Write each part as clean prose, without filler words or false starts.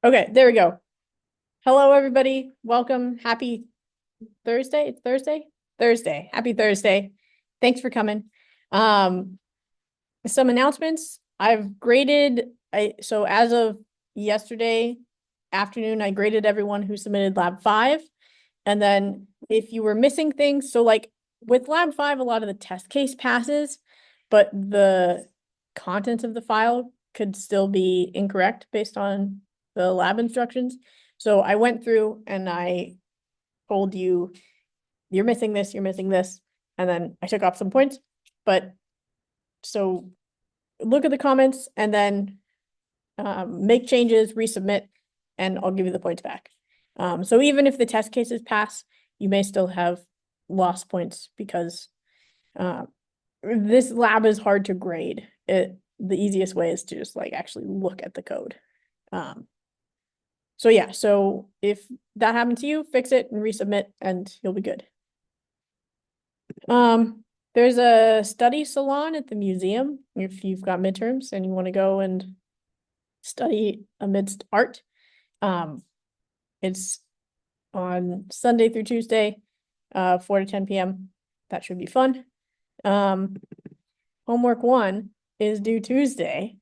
Okay, there we go. Hello, everybody. Welcome. Happy Thursday. It's Thursday? Thursday. Happy Thursday. Thanks for coming. Um, some announcements. I've graded, so as of yesterday afternoon, I graded everyone who submitted Lab 5. And then if you were missing things, so like with Lab 5, a lot of the test case passes, but the contents of the file could still be incorrect based on the lab instructions. So I went through and I told you, you're missing this, and then I took off some points. But so look at the comments and then make changes, resubmit, and I'll give you the points back. So even if the test cases pass, you may still have lost points because this lab is hard to grade. The easiest way is to just like actually look at the code. So yeah, so if that happened to you, fix it and resubmit and you'll be good. There's a study salon at the museum if you've got midterms and you want to go and study amidst art. It's on Sunday through Tuesday, 4 to 10 p.m. That should be fun. Homework 1 is due Tuesday.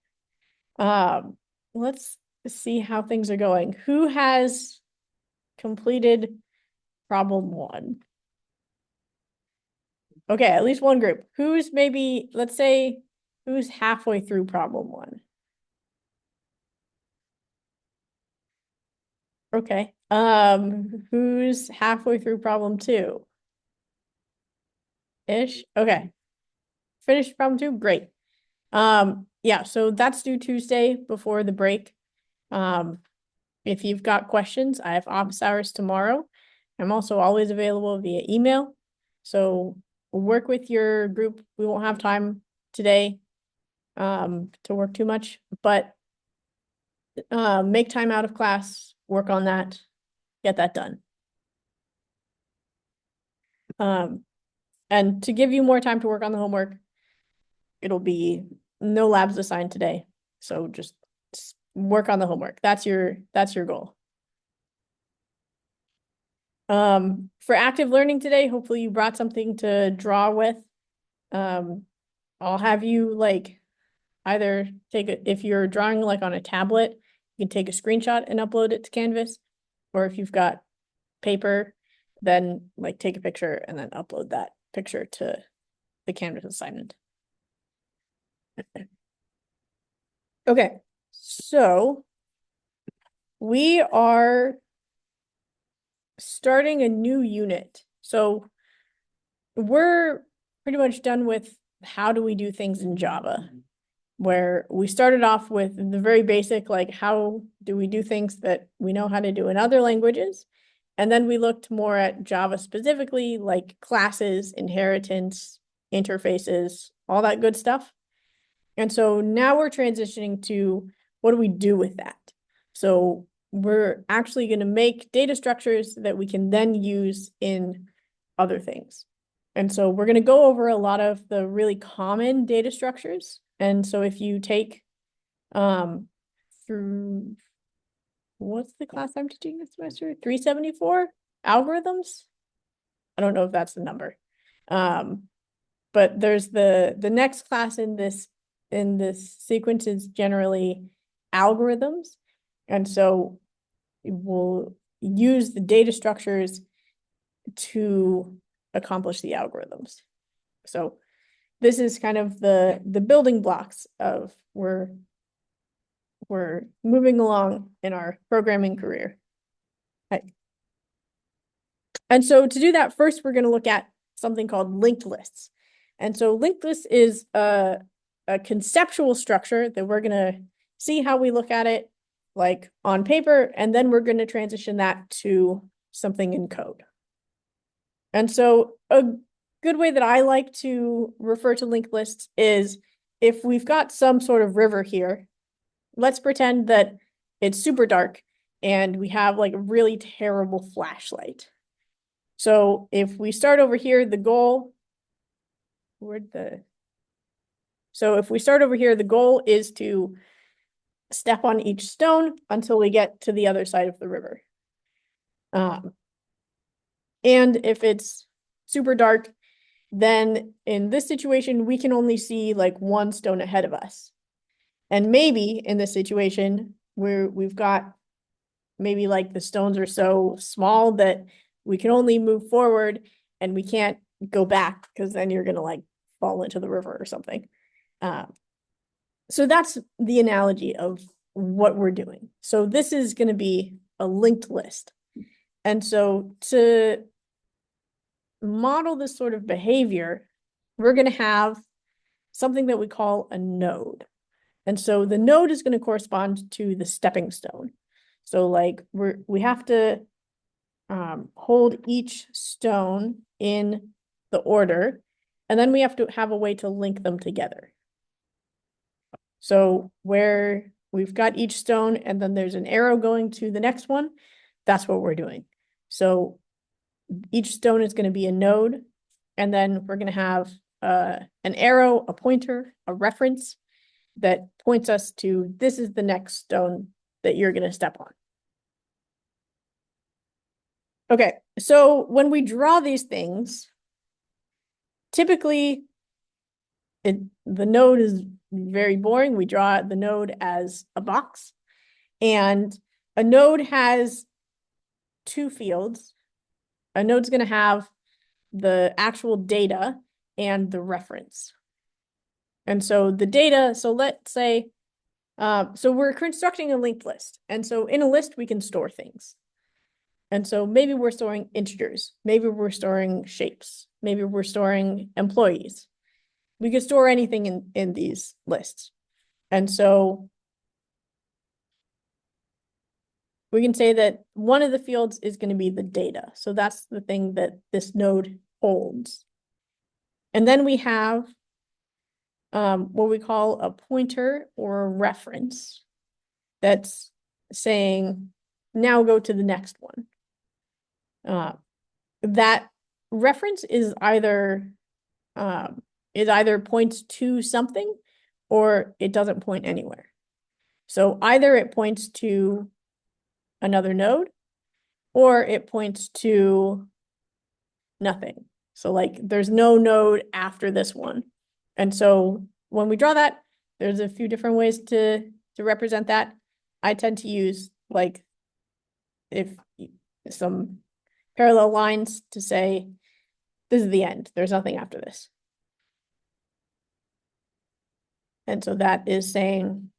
Let's see how things are going. Who has completed problem 1? Okay, at least one group. Who's maybe, let's say, who's halfway through problem 1? Okay. Who's halfway through problem 2? Ish? Okay. Finished problem 2? Great. Yeah, so that's due Tuesday before the break. If you've got questions, I have office hours tomorrow. I'm also always available via email. So work with your group. We won't have time today to work too much, but make time out of class, work on that, get that done. And to give you more time to work on the homework, it'll be no labs assigned today. So just work on the homework. That's your goal. For active learning today, hopefully you brought something to draw with. I'll have you like either if you're drawing like on a tablet, you can take a screenshot and upload it to Canvas. Or if you've got paper, then like take a picture and then upload that picture to the Canvas assignment. Okay, so we are starting a new unit. So we're pretty much done with how do we do things in Java, where we started off with the very basic, like how do we do things that we know how to do in other languages? And then we looked more at Java specifically, like classes, inheritance, interfaces, all that good stuff. And so now we're transitioning to what do we do with that? So we're actually going to make data structures that we can then use in other things. And so we're going to go over a lot of the really common data structures. And so if you take through, what's the class I'm teaching this semester? 374 algorithms. I don't know if that's the number. But there's the next class in this sequence is generally algorithms. And so we'll use the data structures to accomplish the algorithms. So this is kind of the building blocks of we're moving along in our programming career. Okay. And so to do that, first we're going to look at something called linked lists. And so linked lists is a conceptual structure that we're going to see how we look at it like on paper, and then we're going to transition that to something in code. And so a good way that I like to refer to linked lists is if we've got some sort of river here, let's pretend that it's super dark and we have like a really terrible flashlight. So if we start over here, the goal, so if we start over here, the goal is to step on each stone until we get to the other side of the river. And if it's super dark, then in this situation, we can only see like one stone ahead of us. And maybe in this situation where we've got maybe like the stones are so small that we can only move forward and we can't go back because then you're gonna like fall into the river or something. So that's the analogy of what we're doing. So this is going to be a linked list. And so to model this sort of behavior, we're going to have something that we call a node. And so the node is going to correspond to the stepping stone. So like we have to hold each stone in the order, and then we have to have a way to link them together. So where we've got each stone and then there's an arrow going to the next one, that's what we're doing. So each stone is going to be a node, and then we're going to have an arrow, a pointer, a reference that points us to this is the next stone that you're going to step on. Okay, so when we draw these things, typically the node is very boring. We draw the node as a box, and a node has two fields. A node's going to have the actual data and the reference. And so the data, so let's say, so we're constructing a linked list. And so in a list, we can store things. And so maybe we're storing integers. Maybe we're storing shapes. Maybe we're storing employees. We could store anything in these lists. And so we can say that one of the fields is going to be the data. So that's the thing that this node holds. And then we have what we call a pointer or a reference that's saying, now go to the next one. That reference is either points to something or it doesn't point anywhere. So either it points to another node or it points to nothing. So like there's no node after this one. And so when we draw that, there's a few different ways to represent that. I tend to use like if some parallel lines to say, this is the end. There's nothing after this. And so that is saying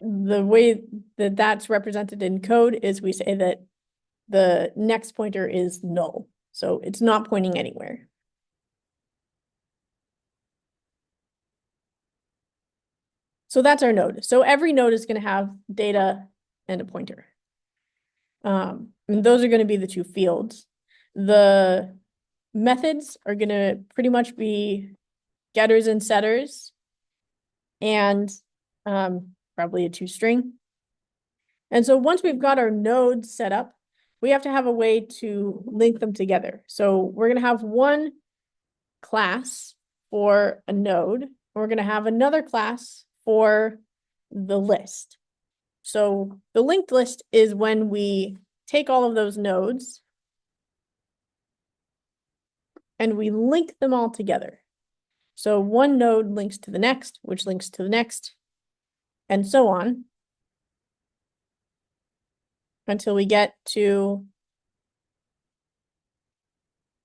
the way that that's represented in code is we say that the next pointer is null. So it's not pointing anywhere. So that's our node. So every node is going to have data and a pointer. And those are going to be the two fields. The methods are going to pretty much be getters and setters, and probably a toString. And so once we've got our nodes set up, we have to have a way to link them together. So we're going to have one class for a node. We're going to have another class for the list. So the linked list is when we take all of those nodes and we link them all together. So one node links to the next, which links to the next, and so on until we get to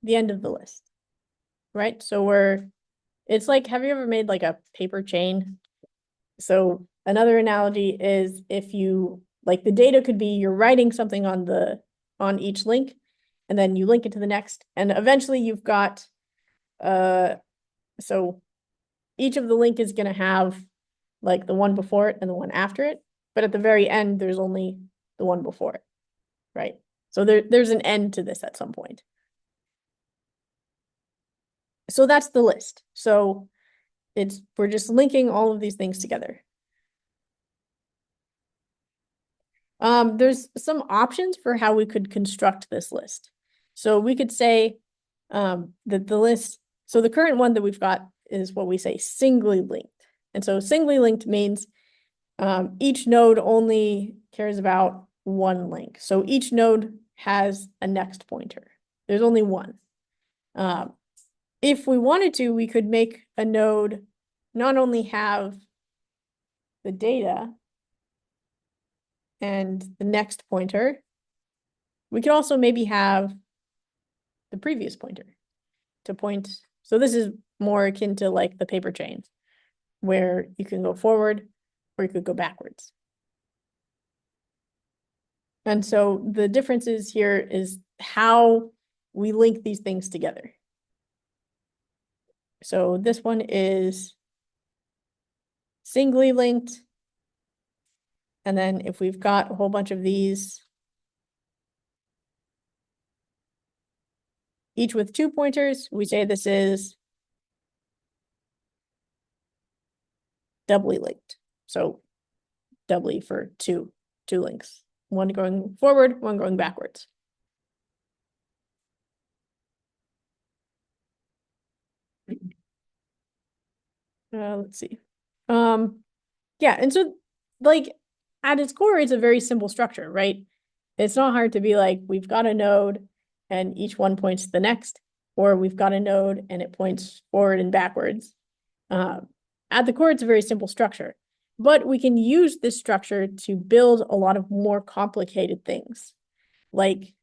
the end of the list, right? So it's like, have you ever made like a paper chain? So another analogy is if you, like the data could be you're writing something on each link, and then you link it to the next, and eventually you've got, so each of the link is going to have like the one before it and the one after it, but at the very end, there's only the one before it, right? So there's an end to this at some point. So that's the list. So we're just linking all of these things together. There's some options for how we could construct this list. So we could say that the list, so the current one that we've got is what we say singly linked. And so singly linked means each node only cares about one link. So each node has a next pointer. There's only one. If we wanted to, we could make a node not only have the data and the next pointer, we could also maybe have the previous pointer to point. So this is more akin to like the paper chains, where you can go forward or you could go backwards. And so the differences here is how we link these things together. So this one is singly linked. And then if we've got a whole bunch of these, each with 2 pointers, we say this is doubly linked. So doubly for two links, one going forward, one going backwards. Let's see. Yeah, and so like at its core, it's a very simple structure, right? It's not hard to be like, we've got a node and each one points to the next, or we've got a node and it points forward and backwards. At the core, it's a very simple structure, but we can use this structure to build a lot of more complicated things. Like,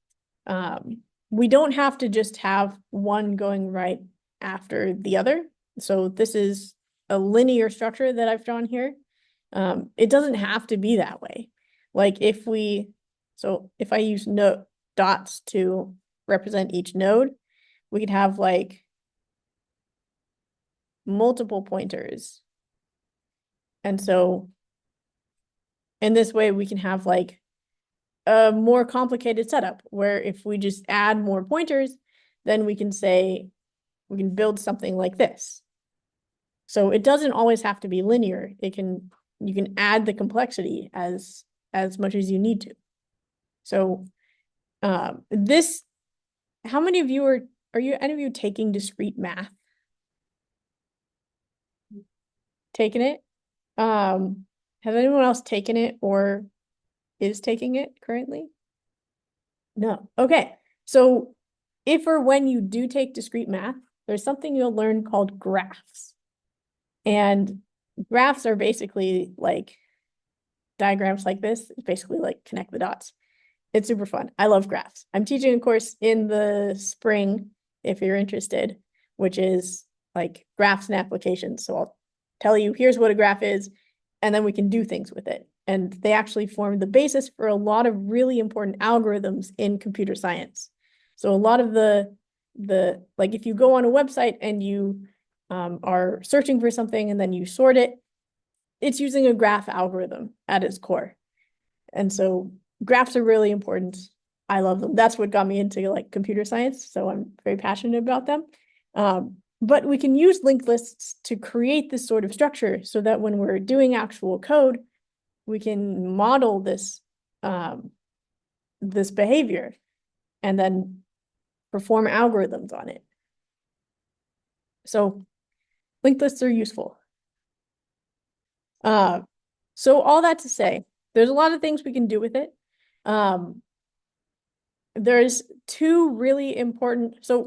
we don't have to just have one going right after the other. So this is a linear structure that I've drawn here. It doesn't have to be that way. Like if I use node dots to represent each node, we could have like multiple pointers. And so in this way, we can have like a more complicated setup where if we just add more pointers, then we can say, we can build something like this. So it doesn't always have to be linear. You can add the complexity as much as you need to. So how many of you are any of you taking discrete math? Taking it? Has anyone else taken it or is taking it currently? No. Okay. So if or when you do take discrete math, there's something you'll learn called graphs. And graphs are basically like diagrams like this. It's basically like connect the dots. It's super fun. I love graphs. I'm teaching a course in the spring, if you're interested, which is like graphs and applications. So I'll tell you, here's what a graph is, and then we can do things with it. And they actually form the basis for a lot of really important algorithms in computer science. So a lot of the like if you go on a website and you are searching for something and then you sort it, it's using a graph algorithm at its core. And so graphs are really important. I love them. That's what got me into like computer science. So I'm very passionate about them. But we can use linked lists to create this sort of structure so that when we're doing actual code, we can model this, this behavior and then perform algorithms on it. So linked lists are useful. So all that to say, there's a lot of things we can do with it. There's two really important, so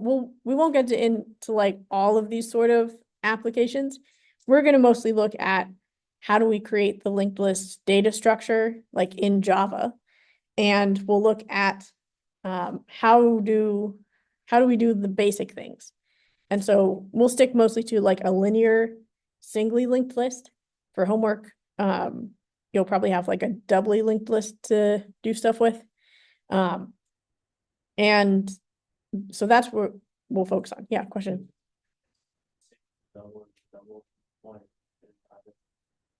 we won't get into like all of these sort of applications. We're going to mostly look at how do we create the linked list data structure like in Java, and we'll look at how do we do the basic things. And so we'll stick mostly to like a linear singly linked list. For homework, you'll probably have like a doubly linked list to do stuff with. And so that's what we'll focus on. Yeah, question.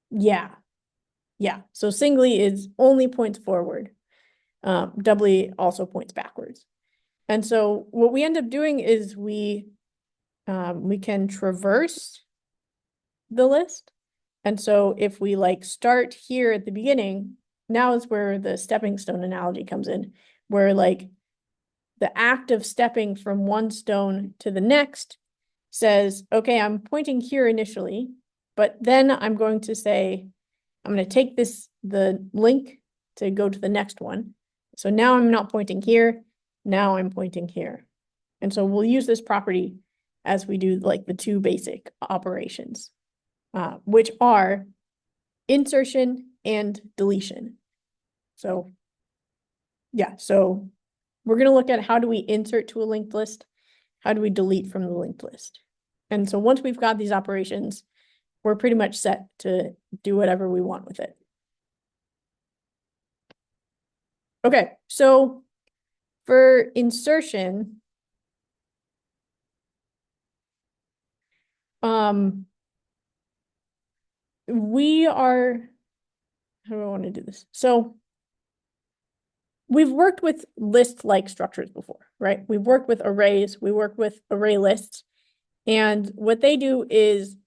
Yeah. Yeah. So singly is only points forward. Doubly also points backwards. And so what we end up doing is we can traverse the list. And so if we like start here at the beginning, now is where the stepping stone analogy comes in, where like the act of stepping from one stone to the next says, okay, I'm pointing here initially, But then I'm going to say, I'm going to take the link to go to the next one. So now I'm not pointing here. Now I'm pointing here. And so we'll use this property as we do like the two basic operations, which are insertion and deletion. So yeah, so we're going to look at how do we insert to a linked list? How do we delete from the linked list? And so once we've got these operations, we're pretty much set to do whatever we want with it. Okay, so for insertion, we are, how do I want to do this? So we've worked with list-like structures before, right? We've worked with arrays, we work with array lists, and what they do is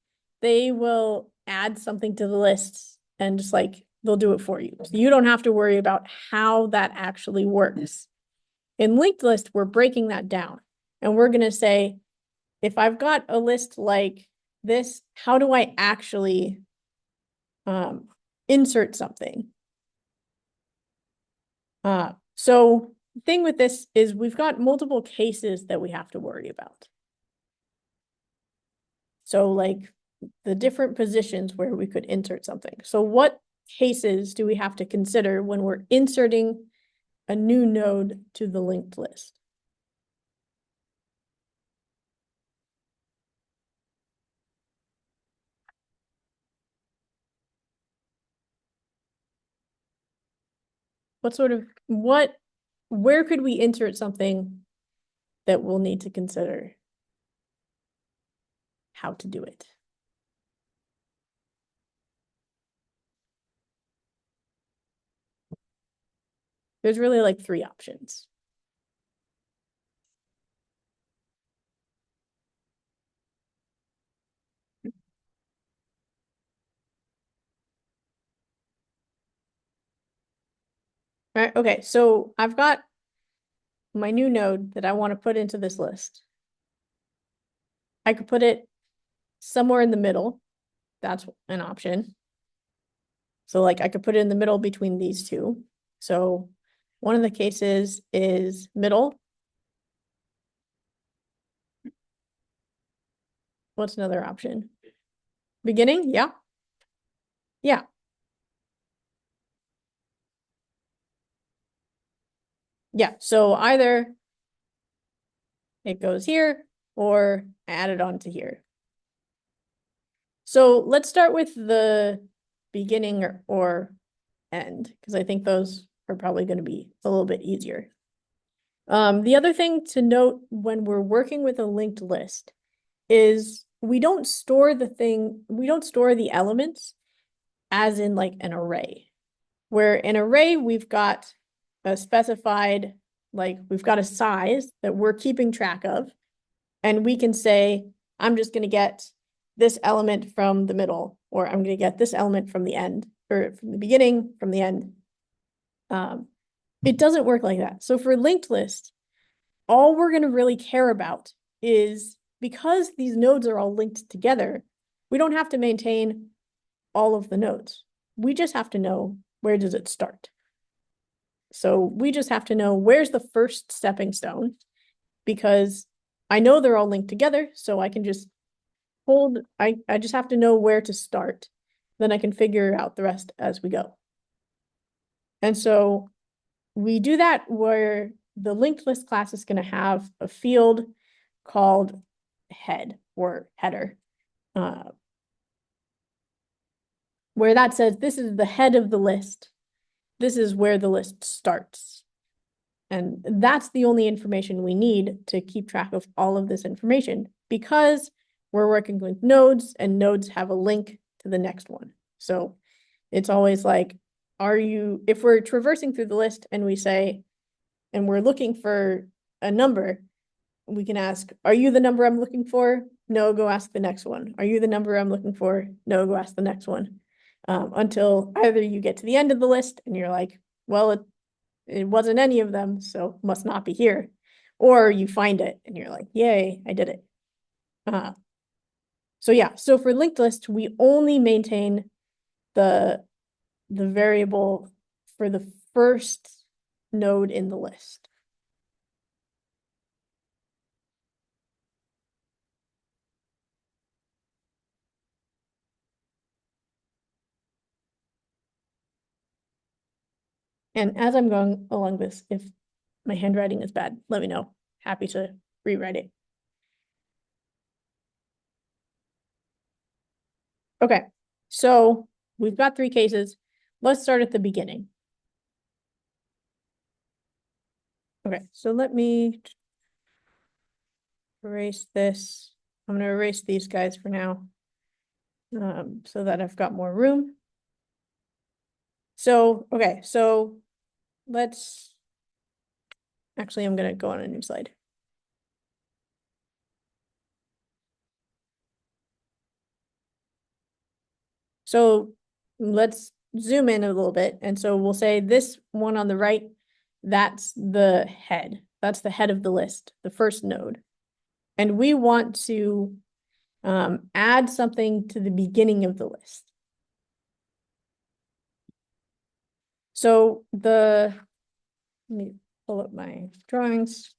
they will add something to the list and just like, they'll do it for you. So you don't have to worry about how that actually works. In linked list, we're breaking that down and we're going to say, if I've got a list like this, how do I actually insert something? So the thing with this is we've got multiple cases that we have to worry about. So like the different positions where we could insert something. So what cases do we have to consider when we're inserting a new node to the linked list? Where could we insert something that we'll need to consider how to do it? There's really like three options. All right, okay, so I've got my new node that I want to put into this list. I could put it somewhere in the middle. That's an option. So like I could put it in the middle between these two. So one of the cases is middle. What's another option? Beginning? Yeah. Yeah. Yeah. So either it goes here or add it onto here. So let's start with the beginning or end, because I think those are probably going to be a little bit easier. The other thing to note when we're working with a linked list is we don't store the elements as in like an array. Where in array, we've got a specified, like we've got a size that we're keeping track of. And we can say, I'm just going to get this element from the middle, or I'm going to get this element from the end, or from the beginning, from the end. It doesn't work like that. So for linked list, all we're going to really care about is because these nodes are all linked together, we don't have to maintain all of the nodes. We just have to know where does it start. So we just have to know where's the first stepping stone, because I know they're all linked together, so I can just I just have to know where to start. Then I can figure out the rest as we go. And so we do that where the linked list class is going to have a field called head or header, where that says this is the head of the list. This is where the list starts. And that's the only information we need to keep track of all of this information, because we're working with nodes and nodes have a link to the next one. So it's always like, if we're traversing through the list and we say, and we're looking for a number, we can ask, are you the number I'm looking for? No, go ask the next one. Are you the number I'm looking for? No, go ask the next one. Until either you get to the end of the list and you're like, well, it wasn't any of them, so must not be here. Or you find it and you're like, yay, I did it. So yeah, so for linked list, we only maintain the variable for the first node in the list. And as I'm going along this, if my handwriting is bad, let me know. Happy to rewrite it. Okay, so we've got 3 cases. Let's start at the beginning. Okay, so let me erase this. I'm going to erase these guys for now, so that I've got more room. So, okay, so let's, actually, I'm going to go on a new slide. So let's zoom in a little bit. And so we'll say this one on the right, that's the head. That's the head of the list, the first node. And we want to add something to the beginning of the list. So let me pull up my drawings,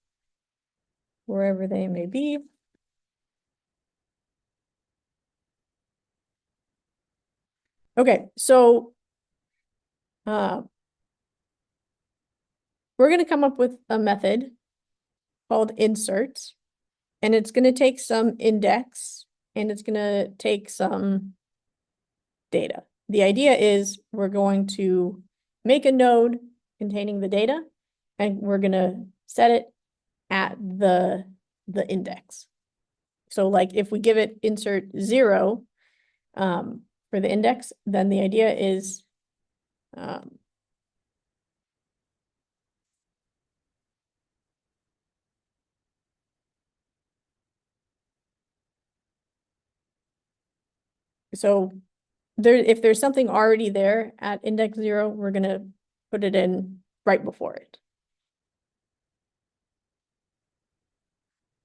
wherever they may be. Okay, so we're going to come up with a method called insert, and it's going to take some index, and it's going to take some data. The idea is we're going to make a node containing the data, and we're going to set it at the index. So like if we give it insert 0 for the index, then the idea is so if there's something already there at index 0, we're going to put it in right before it.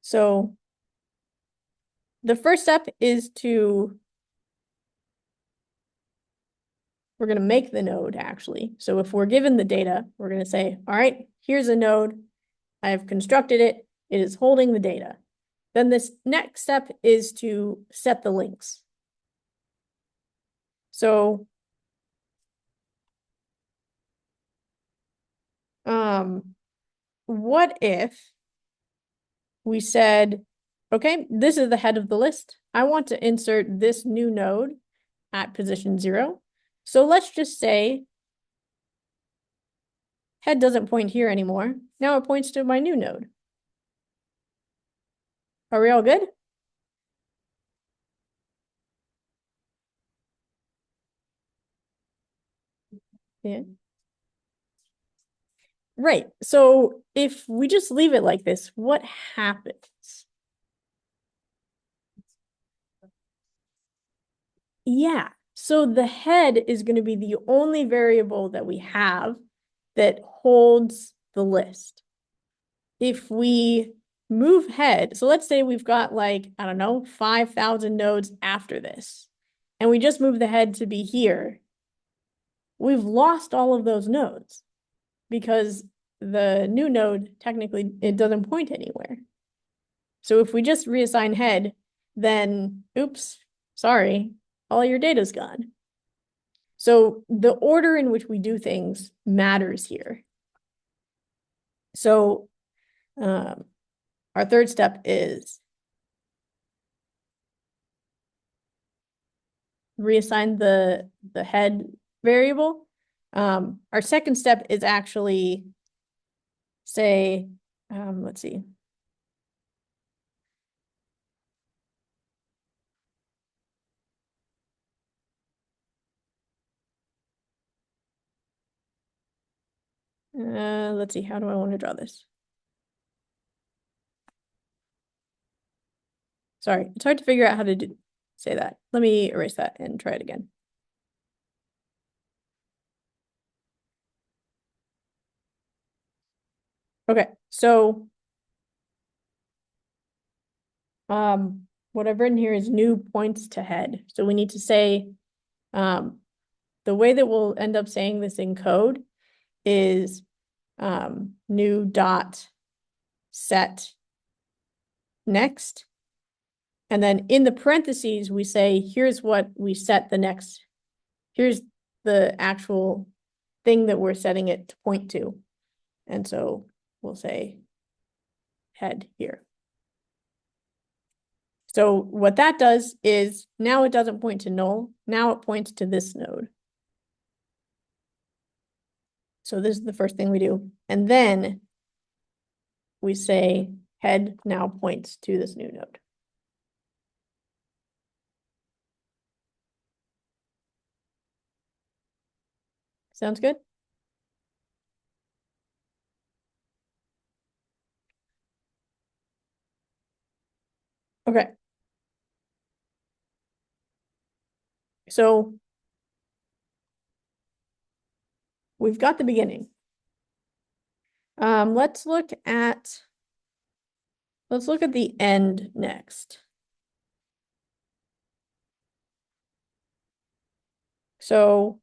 So the first step is we're going to make the node actually. So if we're given the data, we're going to say, all right, here's a node. I've constructed it. It is holding the data. Then this next step is to set the links. So what if we said, okay, this is the head of the list. I want to insert this new node at position 0. So let's just say head doesn't point here anymore. Now it points to my new node. Are we all good? Yeah. Right. So if we just leave it like this, what happens? Yeah. So the head is going to be the only variable that we have that holds the list. If we move head, so let's say we've got like, I don't know, 5,000 nodes after this, and we just move the head to be here, we've lost all of those nodes because the new node, technically, it doesn't point anywhere. So if we just reassign head, then, oops, sorry, all your data's gone. So the order in which we do things matters here. So our third step is reassign the head variable. Our second step is actually say, let's see. Let's see, how do I want to draw this? Sorry, it's hard to figure out how to say that. Let me erase that and try it again. Okay, so what I've written here is new points to head. So we need to say, the way that we'll end up saying this in code is new dot set next. And then in the parentheses, we say, here's what we set the next, here's the actual thing that we're setting it to point to. And so we'll say head here. So what that does is now it doesn't point to null. Now it points to this node. So this is the first thing we do. And then we say head now points to this new node. Sounds good? Okay. So we've got the beginning. Let's look at the end next. So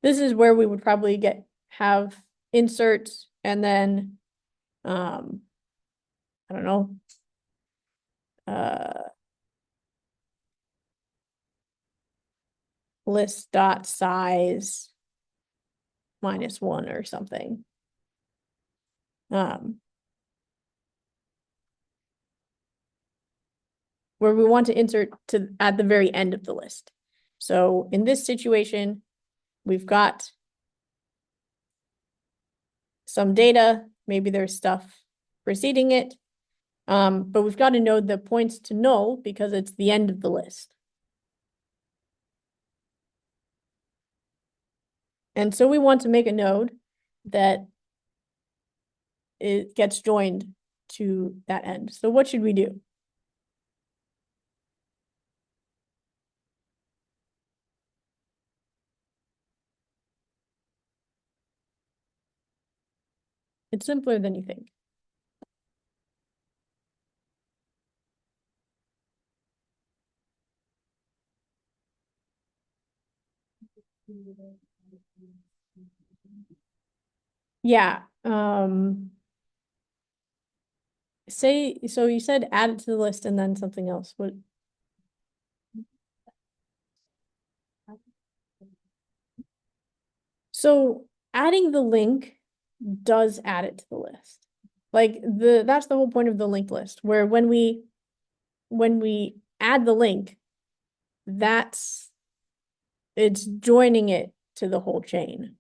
this is where we would probably have inserts and then I don't know, list dot size -1 or something. Where we want to insert at the very end of the list. So in this situation, we've got some data, maybe there's stuff preceding it, but we've got a node that points to null because it's the end of the list. And so we want to make a node that it gets joined to that end. So what should we do? It's simpler than you think. Yeah. So you said add it to the list and then something else. What? So adding the link does add it to the list. Like that's the whole point of the linked list, where when we add the link, it's joining it to the whole chain.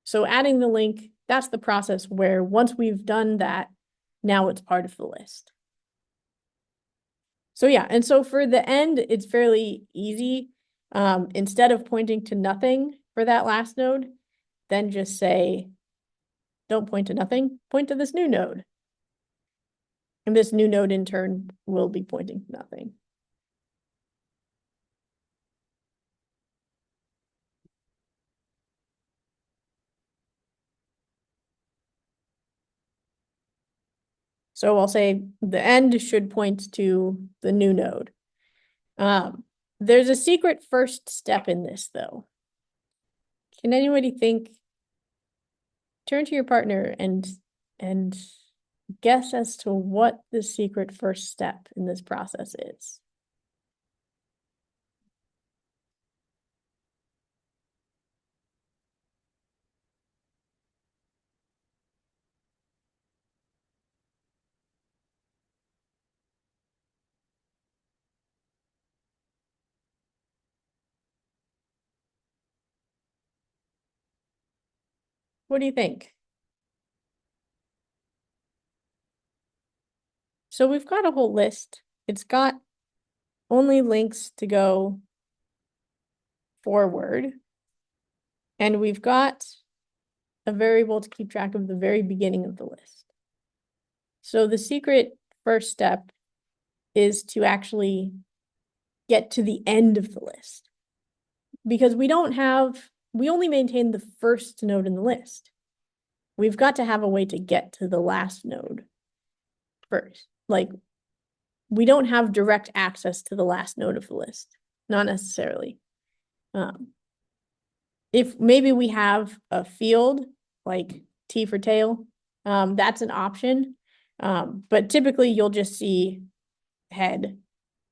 So adding the link, that's the process where once we've done that, now it's part of the list. So yeah, and so for the end, it's fairly easy. Instead of pointing to nothing for that last node, then just say, don't point to nothing, point to this new node. And this new node in turn will be pointing to nothing. So I'll say the end should point to the new node. There's a secret first step in this though. Can anybody think, turn to your partner and guess as to what the secret first step in this process is? What do you think? So we've got a whole list. It's got only links to go forward. And we've got a variable to keep track of the very beginning of the list. So the secret first step is to actually get to the end of the list. Because we only maintain the first node in the list. We've got to have a way to get to the last node first. like, we don't have direct access to the last node of the list, not necessarily. If maybe we have a field like T for tail, that's an option. But typically you'll just see head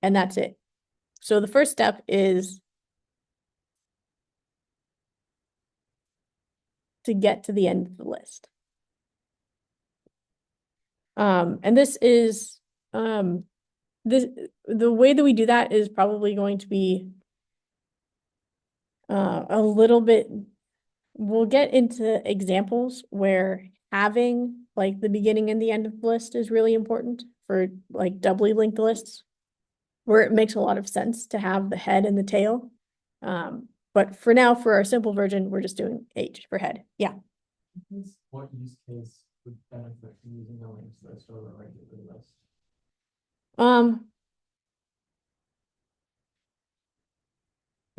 and that's it. So the first step is to get to the end of the list. And this is the way that we do that is probably going to be a little bit, we'll get into examples where having like the beginning and the end of the list is really important for like doubly linked lists, where it makes a lot of sense to have the head and the tail. But for now, for our simple version, we're just doing H for head. Yeah. What use case would benefit from using a linked list over a regular list?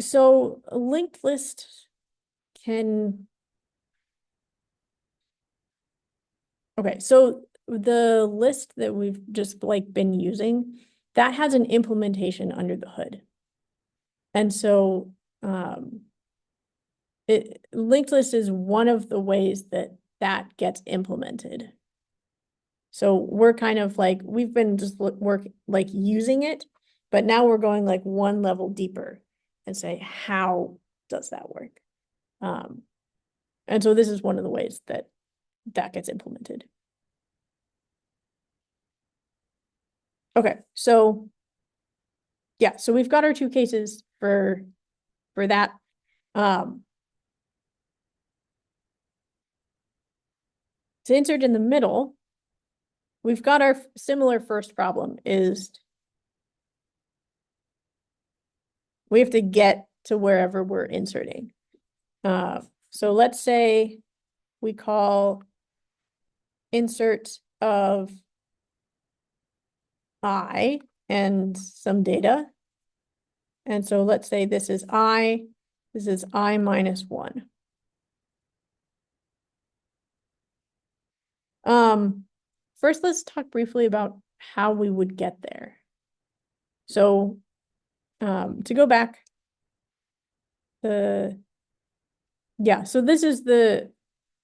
So a linked list can, okay, so the list that we've just like been using, that has an implementation under the hood. And so linked list is one of the ways that that gets implemented. So we're kind of like, we've been just like using it, but now we're going like one level deeper and say, how does that work? And so this is one of the ways that that gets implemented. Okay, so yeah, so we've got our two cases for that. To insert in the middle, we've got our similar first problem is we have to get to wherever we're inserting. So let's say we call insert of I and some data. And so let's say this is I minus 1. First, let's talk briefly about how we would get there. So to go back, so this is the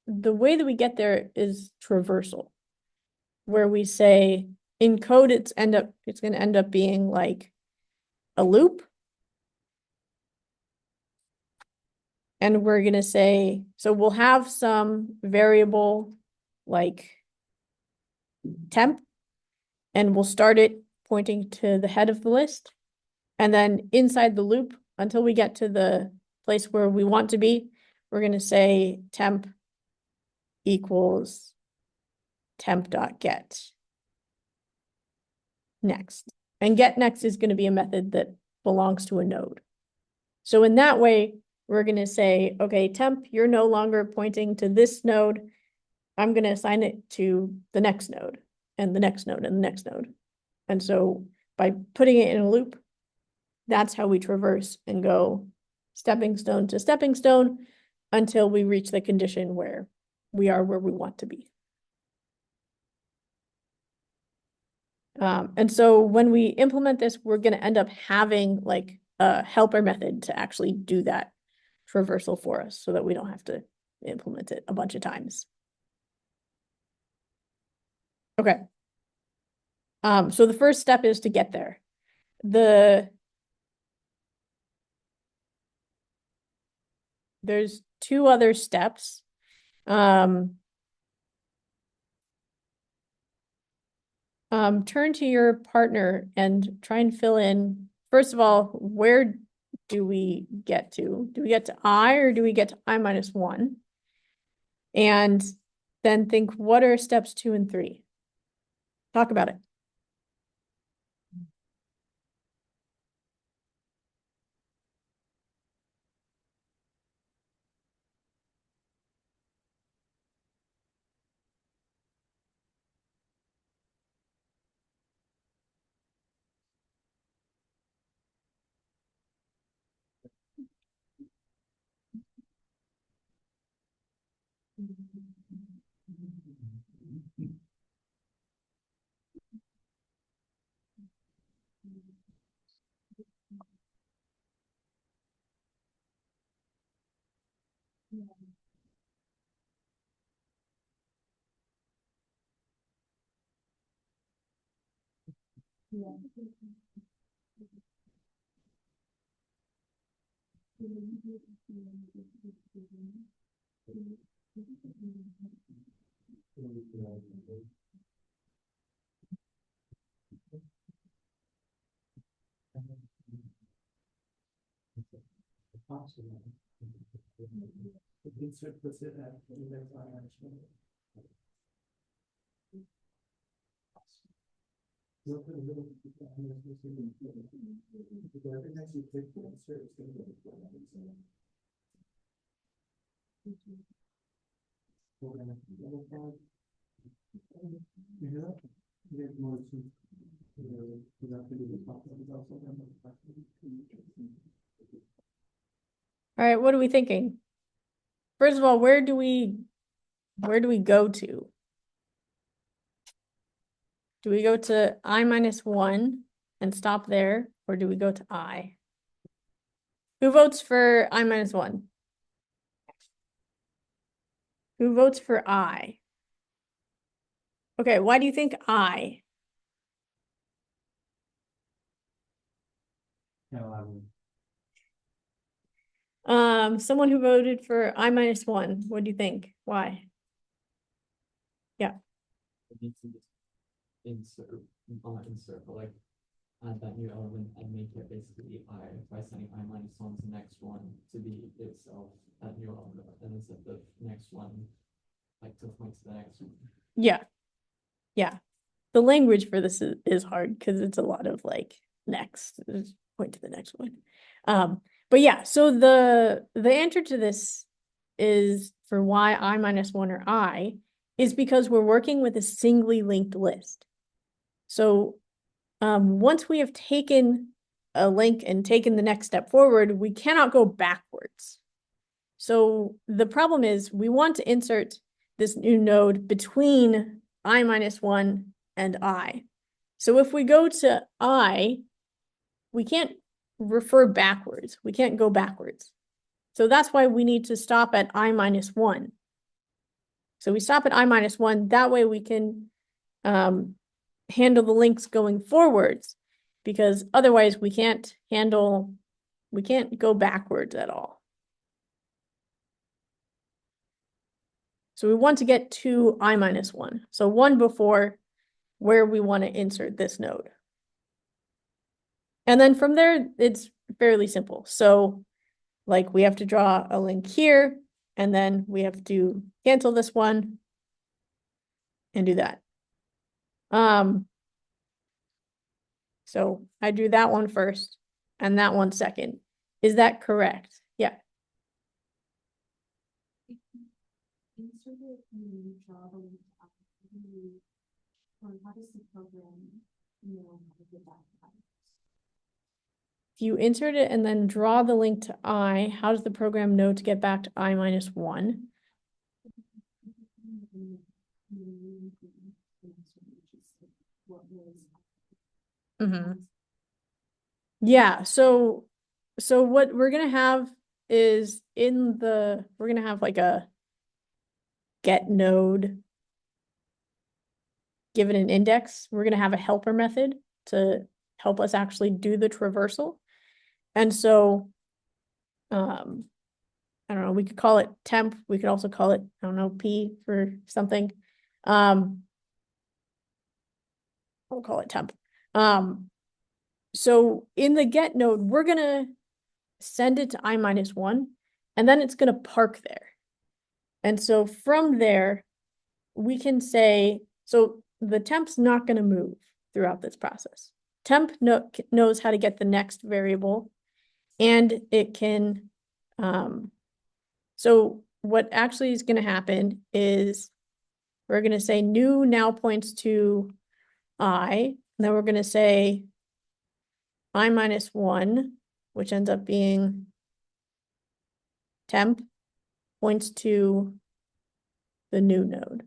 way that we get there is traversal, where we say in code it's going to end up being like a loop. And we're going to say, so we'll have some variable like temp, and we'll start it pointing to the head of the list. And then inside the loop, until we get to the place where we want to be, we're going to say temp equals temp.get next. And get next is going to be a method that belongs to a node. So in that way, we're going to say, okay, temp, you're no longer pointing to this node. I'm going to assign it to the next node and the next node and the next node. And so by putting it in a loop, that's how we traverse and go stepping stone to stepping stone until we reach the condition where we are where we want to be. And so when we implement this, we're going to end up having like a helper method to actually do that traversal for us so that we don't have to implement it a bunch of times. Okay. So the first step is to get there. There's two other steps. Turn to your partner and try and fill in, first of all, where do we get to? Do we get to I or do we get to I minus 1? And then think, what are steps 2 and 3? Talk about it. Insert puts it at index I actually. Look at the little. Every time you click the insert, it's gonna go to the you hear that? You get more to, you have to do the top one is also done. All right, what are we thinking? First of all, where do we go to? Do we go to I minus 1 and stop there, or do we go to I? Who votes for I minus 1? Who votes for I? Okay, why do you think I? Someone who voted for I minus 1, what do you think? Why? Yeah. It needs to just insert, but like add that new element and make it basically I by sending I minus 1 to the next one to be itself that new element, and then set the next one like to point to the next one. Yeah. Yeah. The language for this is hard because it's a lot of like next, point to the next one. But yeah, so the answer to this is for why I minus 1 or I is because we're working with a singly linked list. So once we have taken a link and taken the next step forward, we cannot go backwards. So the problem is we want to insert this new node between I minus 1 and I. So if we go to I, we can't refer backwards. We can't go backwards. So that's why we need to stop at I minus 1. So we stop at I minus 1. That way we can handle the links going forwards, because otherwise we can't go backwards at all. So we want to get to I minus 1. So 1 before where we want to insert this node. And then from there, it's fairly simple. So like we have to draw a link here, and then we have to cancel this one and do that. So I do that one first and that one second. Is that correct? Yeah. How does the program know how to get back to I? If you insert it and then draw the link to I, how does the program know to get back to I minus 1? Mm-hmm. Yeah, so what we're gonna have is we're gonna have like a get node given an index. We're gonna have a helper method to help us actually do the traversal. And so, I don't know, we could call it temp. We could also call it, I don't know, P for something. I'll call it temp. So in the get node, we're gonna send it to I minus 1, and then it's gonna park there. And so from there, we can say, so the temp's not gonna move throughout this process. Temp knows how to get the next variable, and it can, so what actually is gonna happen is we're gonna say new now points to I, and then we're gonna say I minus 1, which ends up being temp, points to the new node.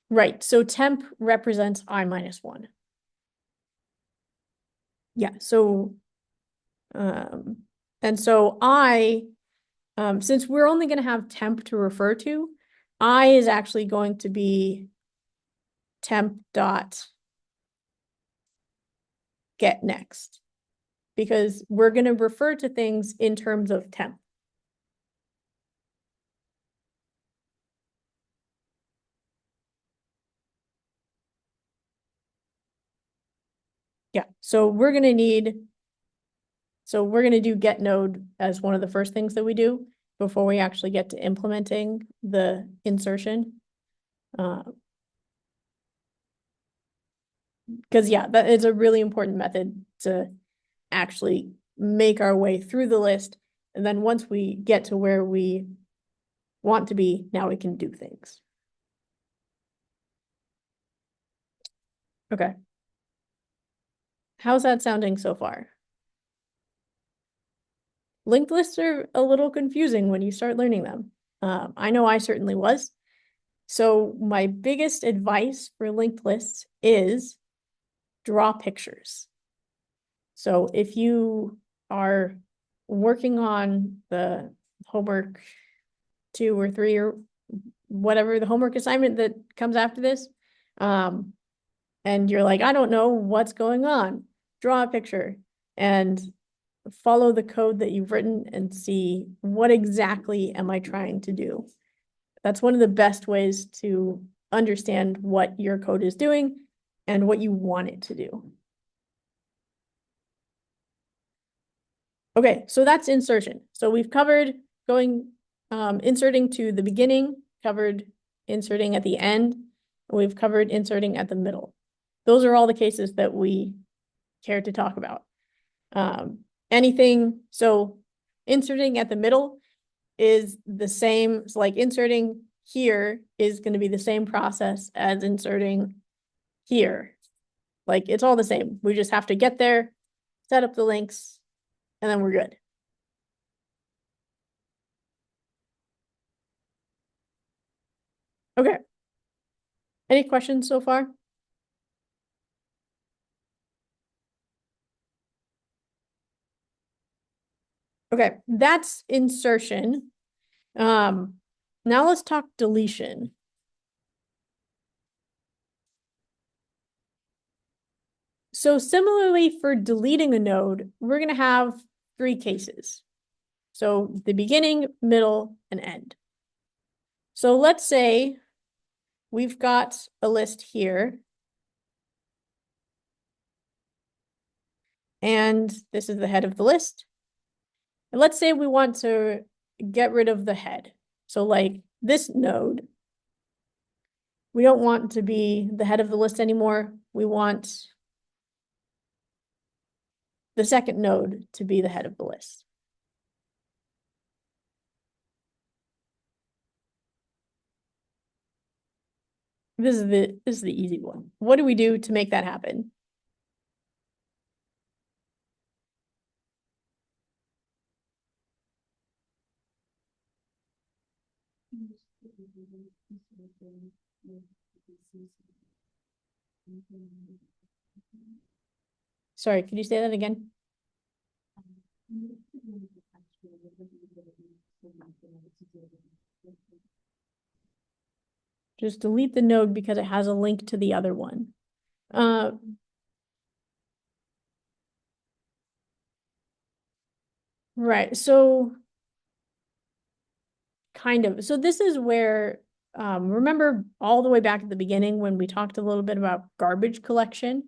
Right, so temp represents I minus 1. Yeah, so, and so since we're only gonna have temp to refer to, I is actually going to be temp dot get next. Because we're gonna refer to things in terms of temp. Yeah, so we're gonna do get node as one of the first things that we do before we actually get to implementing the insertion. Because yeah, that is a really important method to actually make our way through the list. And then once we get to where we want to be, now we can do things. Okay. How's that sounding so far? Linked lists are a little confusing when you start learning them. I know I certainly was. So my biggest advice for linked lists is draw pictures. So if you are working on the homework 2 or 3 or whatever the homework assignment that comes after this, and you're like, I don't know what's going on, draw a picture and follow the code that you've written and see what exactly am I trying to do. That's one of the best ways to understand what your code is doing and what you want it to do. Okay, so that's insertion. So we've covered inserting to the beginning, covered inserting at the end, and we've covered inserting at the middle. Those are all the cases that we care to talk about. So inserting at the middle is the same, so like inserting here is going to be the same process as inserting here. Like it's all the same. We just have to get there, set up the links, and then we're good. Okay. Any questions so far? Okay, that's insertion. Now let's talk deletion. So similarly for deleting a node, we're going to have 3 cases. So the beginning, middle, and end. So let's say we've got a list here. And this is the head of the list. And let's say we want to get rid of the head. So like this node, we don't want to be the head of the list anymore. We want the second node to be the head of the list. This is the easy one. What do we do to make that happen? Sorry, could you say that again? Just delete the node because it has a link to the other one. Right, so kind of. So this is where, remember all the way back at the beginning when we talked a little bit about garbage collection?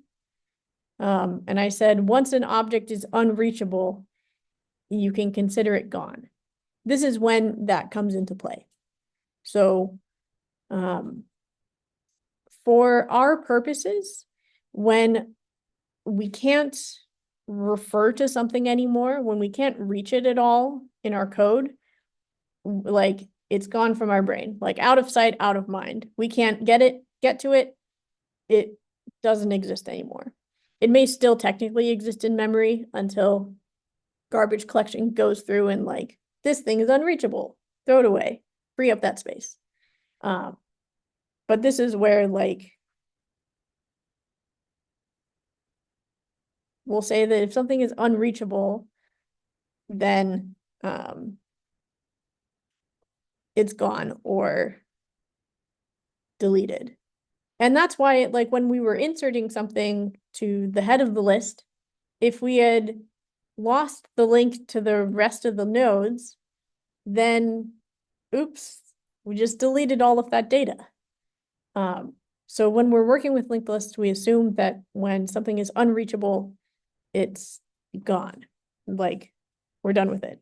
And I said, once an object is unreachable, you can consider it gone. This is when that comes into play. So, for our purposes, when we can't refer to something anymore, when we can't reach it at all in our code, like it's gone from our brain, like out of sight, out of mind. We can't get to it. It doesn't exist anymore. It may still technically exist in memory until garbage collection goes through and like, this thing is unreachable, throw it away, free up that space. But this is where like, we'll say that if something is unreachable, then it's gone or deleted. And that's why, like, when we were inserting something to the head of the list, if we had lost the link to the rest of the nodes, then oops, we just deleted all of that data. So when we're working with linked lists, we assume that when something is unreachable, it's gone. Like, we're done with it.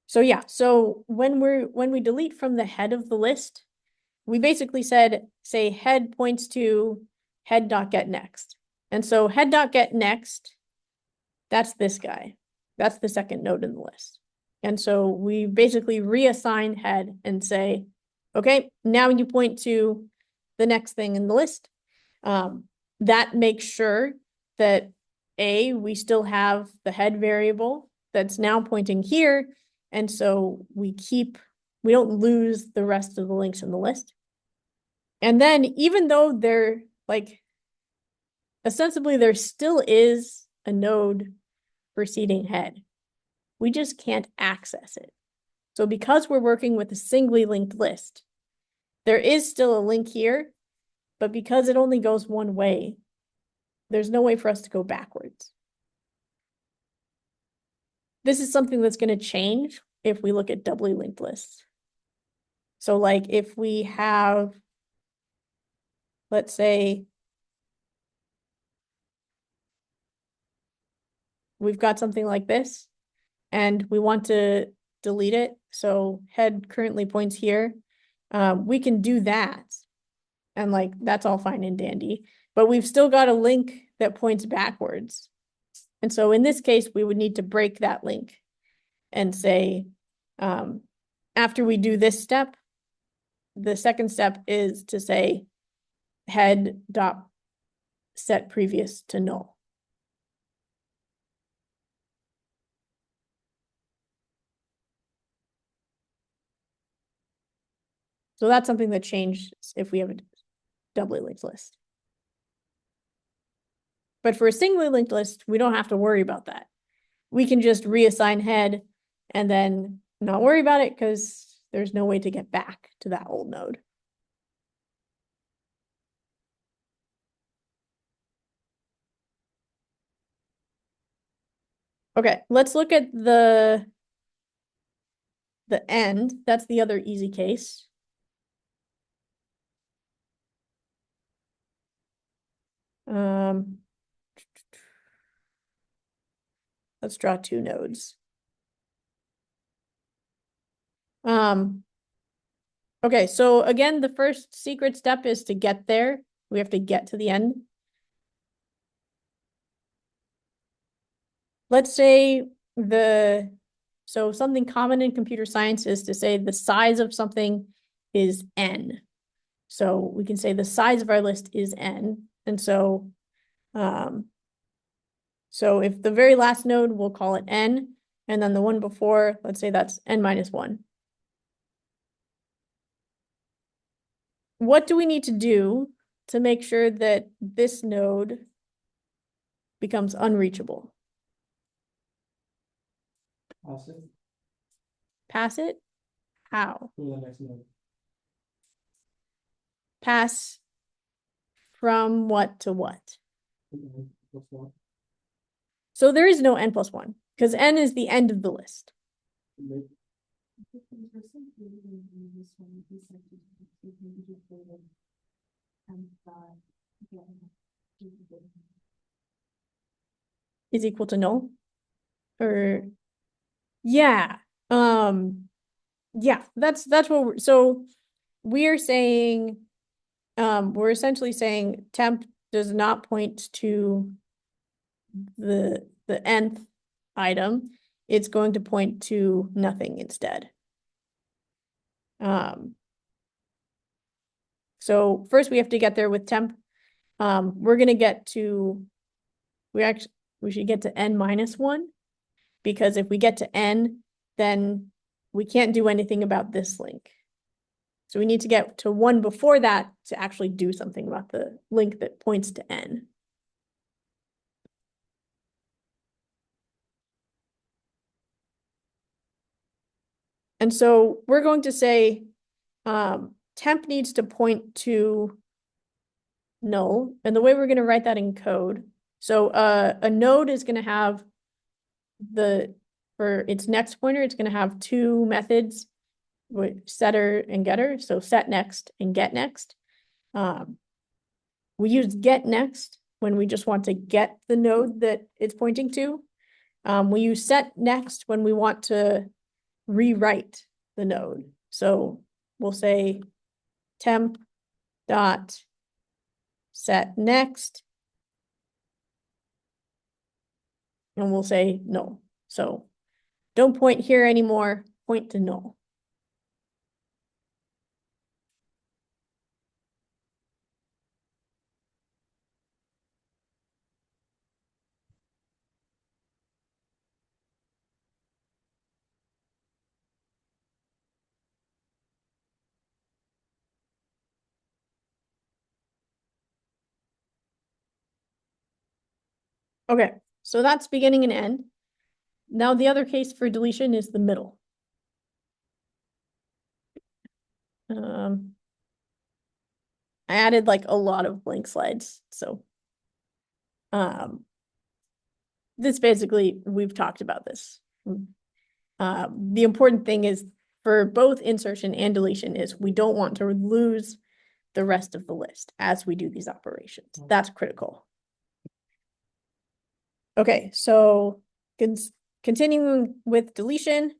So yeah, so when we delete from the head of the list, we basically say head points to head.getNext. And so head.getNext, that's this guy. That's the second node in the list. And so we basically reassign head and say, okay, now you point to the next thing in the list. That makes sure that we still have the head variable that's now pointing here. And so we don't lose the rest of the links in the list. And then even though they're like, ostensibly there still is a node preceding head, we just can't access it. So because we're working with a singly linked list, there is still a link here, but because it only goes one way, there's no way for us to go backwards. This is something that's going to change if we look at doubly linked lists. So like if we have, let's say, we've got something like this, and we want to delete it. So head currently points here. We can do that. And like, that's all fine and dandy, but we've still got a link that points backwards. And so in this case, we would need to break that link and say, after we do this step, the second step is to say head dot set previous to null. So that's something that changes if we have a doubly linked list. But for a singly linked list, we don't have to worry about that. We can just reassign head and then not worry about it because there's no way to get back to that old node. Okay, let's look at the end. That's the other easy case. Let's draw two nodes. Okay, so again, the first secret step is to get there. We have to get to the end. Let's say so something common in computer science is to say the size of something is n. So we can say the size of our list is n. And so if the very last node, we'll call it n, and then the one before, let's say that's n minus 1. What do we need to do to make sure that this node becomes unreachable? Pass it Pass it? How? to the next node. Pass from what to what? Plus one. So there is no n plus 1, because n is the end of the list. Is equal to null? Or yeah. Yeah, that's what so we're saying we're essentially saying temp does not point to the nth item. It's going to point to nothing instead. So first we have to get there with temp. We're gonna get to we should get to n minus 1, because if we get to n, then we can't do anything about this link. So we need to get to one before that to actually do something about the link that points to N. And so we're going to say temp needs to point to null. And the way we're going to write that in code. So a node is going to have for its next pointer, it's going to have two methods with setter and getter. So set next and get next. We use get next when we just want to get the node that it's pointing to. We use set next when we want to rewrite the node. So we'll say temp dot set next, and we'll say null. So don't point here anymore, point to null. Okay, so that's beginning and end. Now the other case for deletion is the middle. I added like a lot of blank slides, so this basically, we've talked about this. The important thing is for both insertion and deletion is we don't want to lose the rest of the list as we do these operations. That's critical. Okay, so continuing with deletion.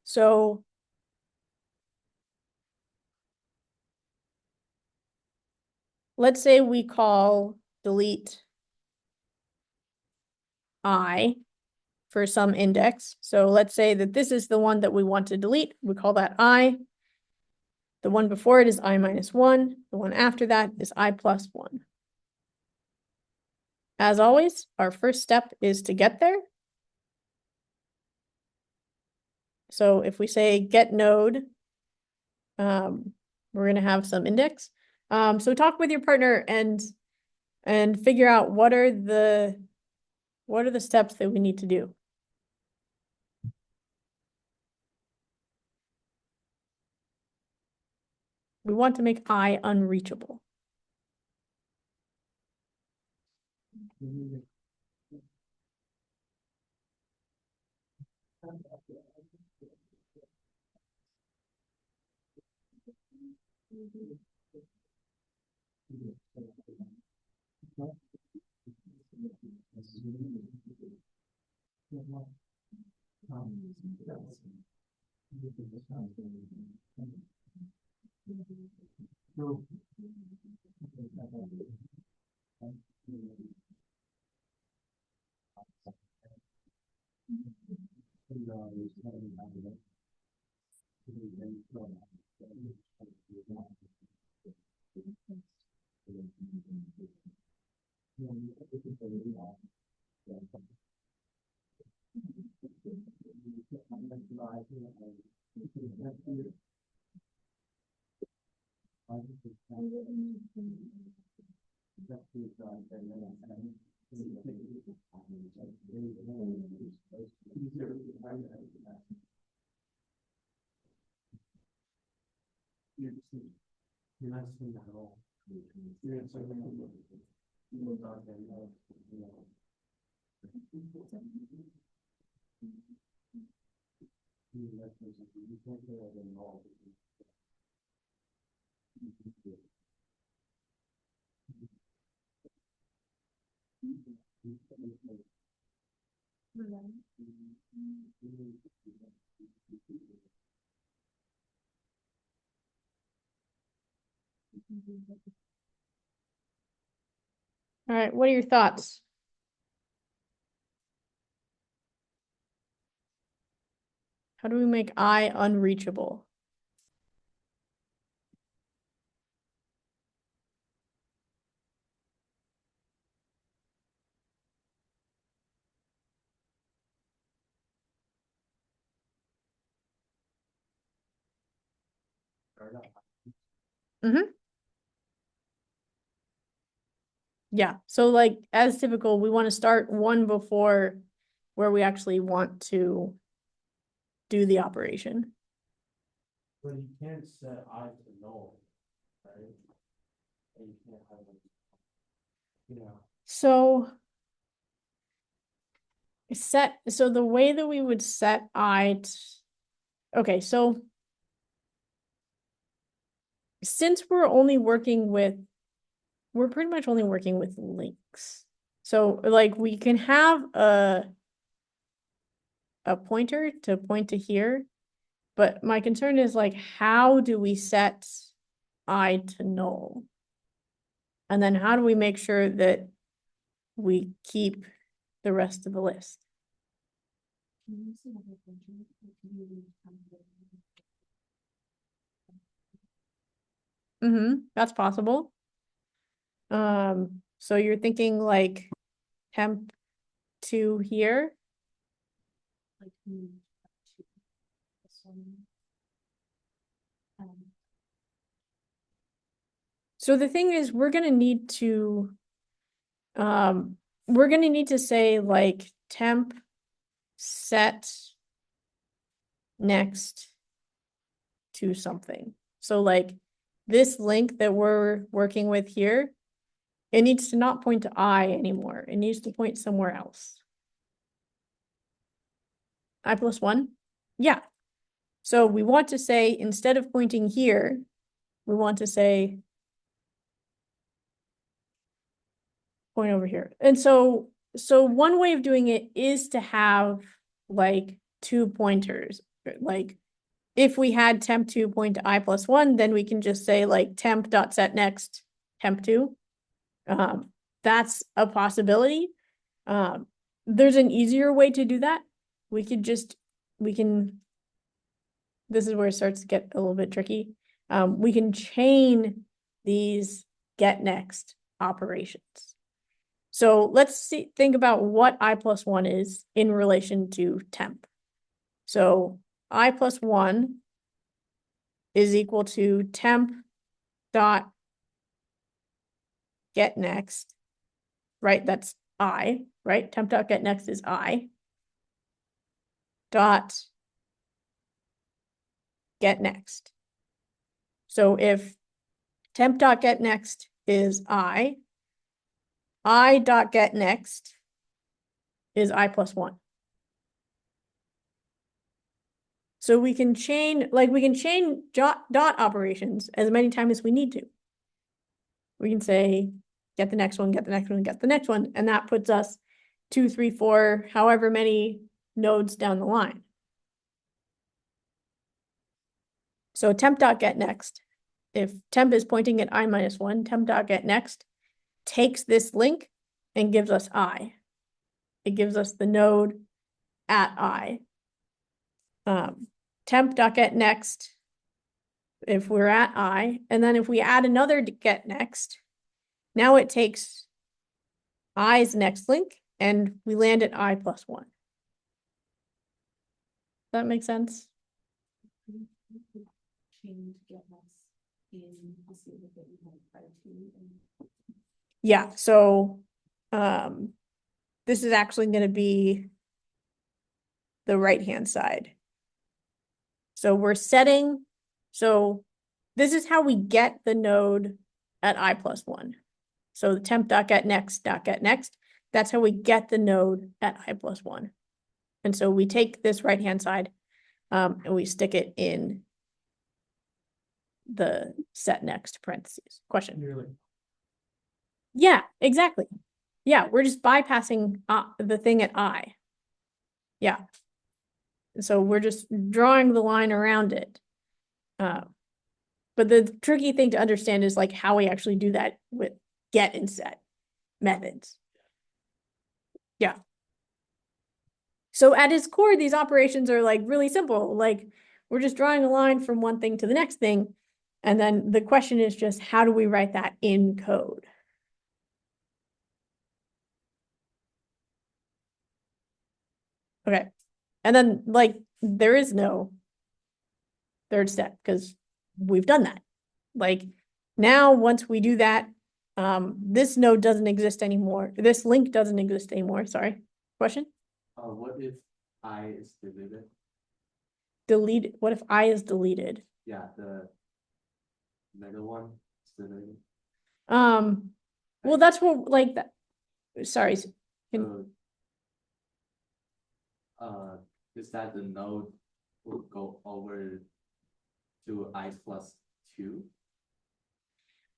So let's say we call delete I for some index. So let's say that this is the one that we want to delete. We call that I. The one before it is I minus 1. The one after that is I plus 1. As always, our first step is to get there. So if we say get node, we're going to have some index. So talk with your partner and figure out what are the steps that we need to do. We want to make I unreachable. All right, what are your thoughts? How do we make I unreachable? Yeah, so like as typical, we want to start one before where we actually want to do the operation. But you can't set I to null, right? And you can't have like. Yeah. So so the way that we would set okay, so since we're pretty much only working with links. So like we can have a pointer to point to here, but my concern is like, how do we set I to null? And then how do we make sure that we keep the rest of the list? That's possible. So you're thinking like temp to here? So the thing is, we're gonna need to say like temp set next to something. So like this link that we're working with here, it needs to not point to I anymore. It needs to point somewhere else. I plus 1? Yeah. So we want to say, instead of pointing here, we want to say point over here. And so one way of doing it is to have like 2 pointers. Like if we had temp2 point to I plus 1, then we can just say like temp dot set next temp2. That's a possibility. There's an easier way to do that. This is where it starts to get a little bit tricky. We can chain these get next operations. So let's think about what I plus 1 is in relation to temp. So I plus 1 is equal to temp dot get next, right? That's I, right? Temp dot get next is I dot get next. So if temp dot get next is I dot get next is I plus 1. So we can chain dot operations as many times as we need to. We can say, get the next one, get the next one, get the next one. And that puts us 2, 3, 4, however many nodes down the line. So temp dot get next, if temp is pointing at I minus 1, temp dot get next takes this link and gives us I. It gives us the node at I. Temp dot get next, if we're at I, and then if we add another get next, now it takes I's next link and we land at I plus 1. That makes sense? Yeah, so this is actually going to be the right-hand side. So we're setting, so this is how we get the node at I plus 1. So the temp dot get next, that's how we get the node at I plus 1. And so we take this right-hand side and we stick it in the set next parentheses. Question? Nearly. Yeah, exactly. Yeah, we're just bypassing the thing at I. Yeah. So we're just drawing the line around it. But the tricky thing to understand is like how we actually do that with get and set methods. Yeah. So at its core, these operations are like really simple. Like we're just drawing a line from one thing to the next thing. And then the question is just how do we write that in code? Okay. And then like there is no third step because we've done that. Like now, once we do that, this node doesn't exist anymore. This link doesn't exist anymore. Sorry. Question? What if I is deleted? Delete. What if I is deleted? Yeah, the middle one is deleted. Well, that's what like that. Sorry. So, is that the node will go over to I plus 2?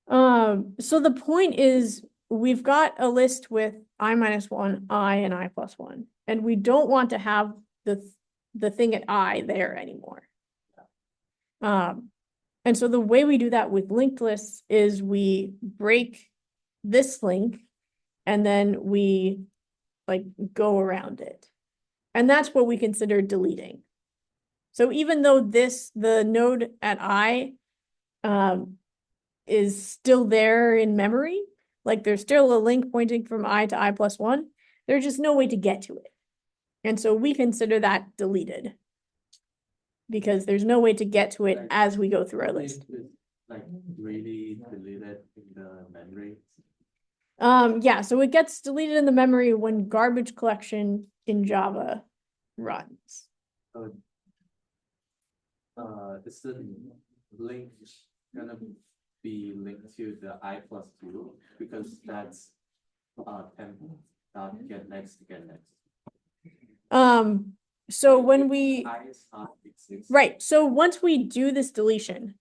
So the point is we've got a list with I minus 1, I, and I plus 1, and we don't want to have the thing at I there anymore. And so the way we do that with linked lists is we break this link and then we like go around it. And that's what we consider deleting. So even though the node at I is still there in memory, like there's still a link pointing from I to I plus 1, there's just no way to get to it. And so we consider that deleted because there's no way to get to it as we go through our list. Like really deleted in the memory. Yeah, so it gets deleted in the memory when garbage collection in Java runs. Is the link gonna be linked to the I plus 2 because that's temp get next. So when we I is not exists. right, so once we do this deletion,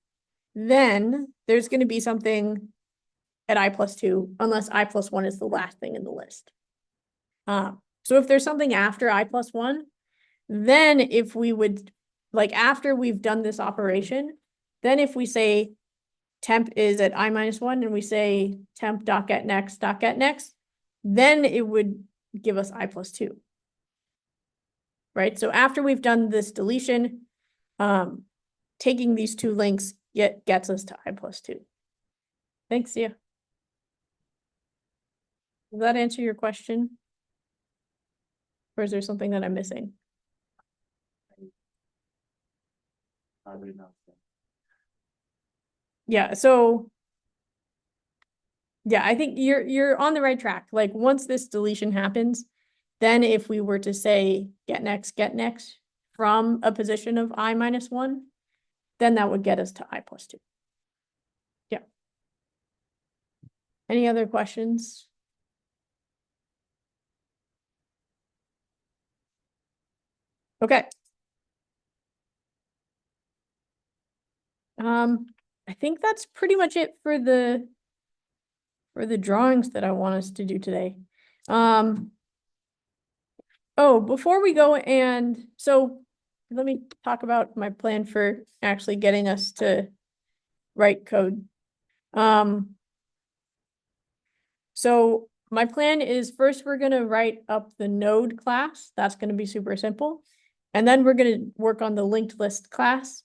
then there's going to be something at I plus 2, unless I plus 1 is the last thing in the list. So if there's something after I plus 1, then if we would, like after we've done this operation, then if we say temp is at I minus 1 and we say temp dot get next, then it would give us I plus 2. Right? So after we've done this deletion, taking these two links gets us to I plus 2. Thanks, Sia. Does that answer your question? Or is there something that I'm missing? Probably not. Yeah, so yeah, I think you're on the right track. Like once this deletion happens, then if we were to say get next from a position of I minus 1, then that would get us to I plus 2. Yeah. Any other questions? Okay. I think that's pretty much it for the drawings that I want us to do today. Oh, before we go, and so let me talk about my plan for actually getting us to write code. So my plan is first we're gonna write up the node class. That's gonna be super simple. And then we're gonna work on the linked list class.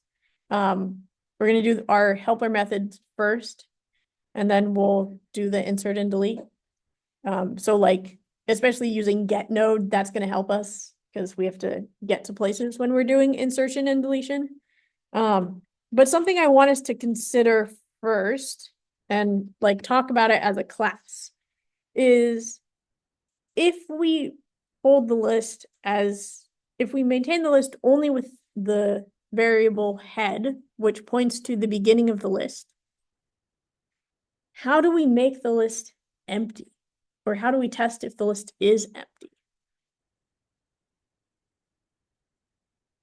We're gonna do our helper methods first, and then we'll do the insert and delete. So like, especially using get node, that's gonna help us because we have to get to places when we're doing insertion and deletion. But something I want us to consider first and like talk about it as a class is if we hold the list as, if we maintain the list only with the variable head, which points to the beginning of the list, how do we make the list empty? Or how do we test if the list is empty?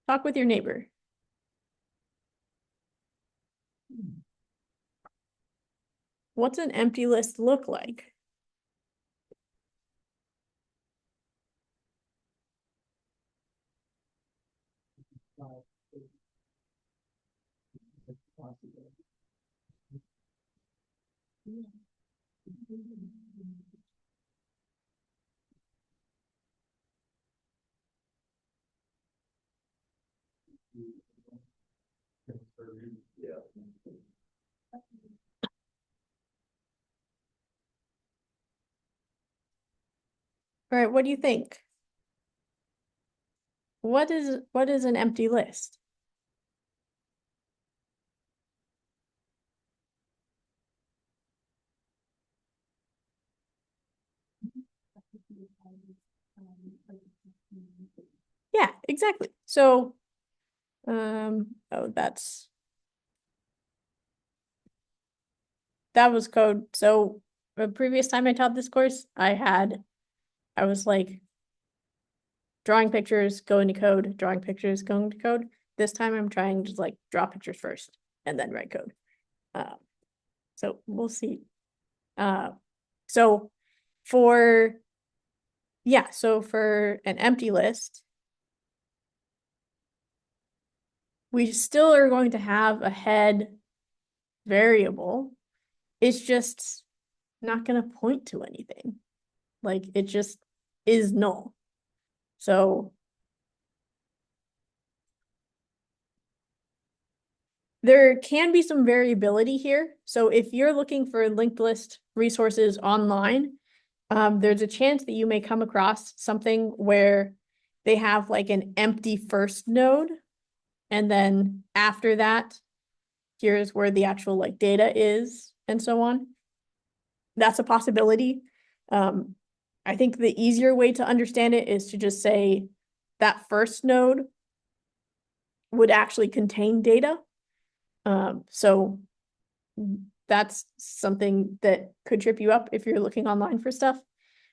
Talk with your neighbor. What's an empty list look like? All right, what do you think? What is an empty list? Yeah, exactly. So, oh, that was code. So the previous time I taught this course, I was like drawing pictures, going to code, drawing pictures, going to code. This time I'm trying to like draw pictures first and then write code. So we'll see. So for an empty list, we still are going to have a head variable. It's just not going to point to anything. Like it just is null. So there can be some variability here. So if you're looking for linked list resources online, there's a chance that you may come across something where they have like an empty first node. And then after that, here's where the actual like data is and so on. That's a possibility. I think the easier way to understand it is to just say that first node would actually contain data. So that's something that could trip you up if you're looking online for stuff.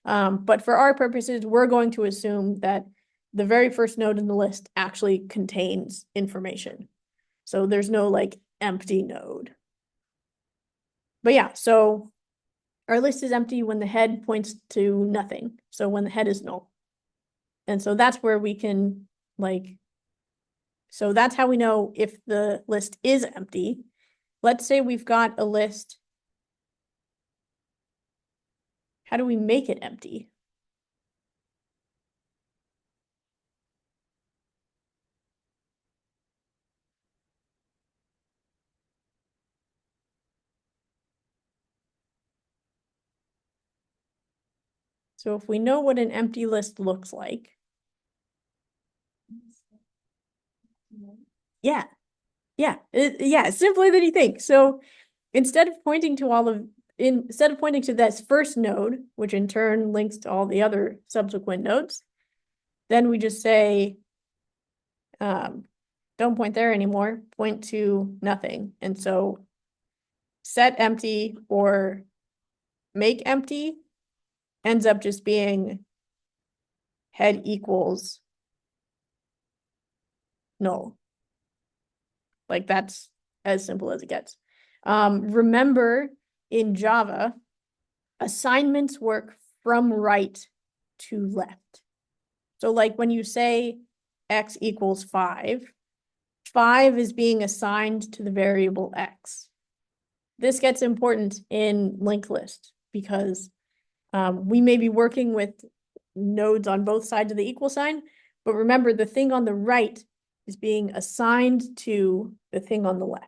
But for our purposes, we're going to assume that the very first node in the list actually contains information. So there's no like empty node. But yeah, so our list is empty when the head points to nothing. So when the head is null. And so that's where we can like, so that's how we know if the list is empty. Let's say we've got a list. How do we make it empty? So if we know what an empty list looks like, yeah, simpler than you think. So instead of pointing to this first node, which in turn links to all the other subsequent nodes, then we just say, don't point there anymore, point to nothing. And so set empty or make empty ends up just being head equals null. Like that's as simple as it gets. Remember in Java, assignments work from right to left. So like when you say x equals 5, 5 is being assigned to the variable x. This gets important in linked list because we may be working with nodes on both sides of the equal sign, but remember the thing on the right is being assigned to the thing on the left.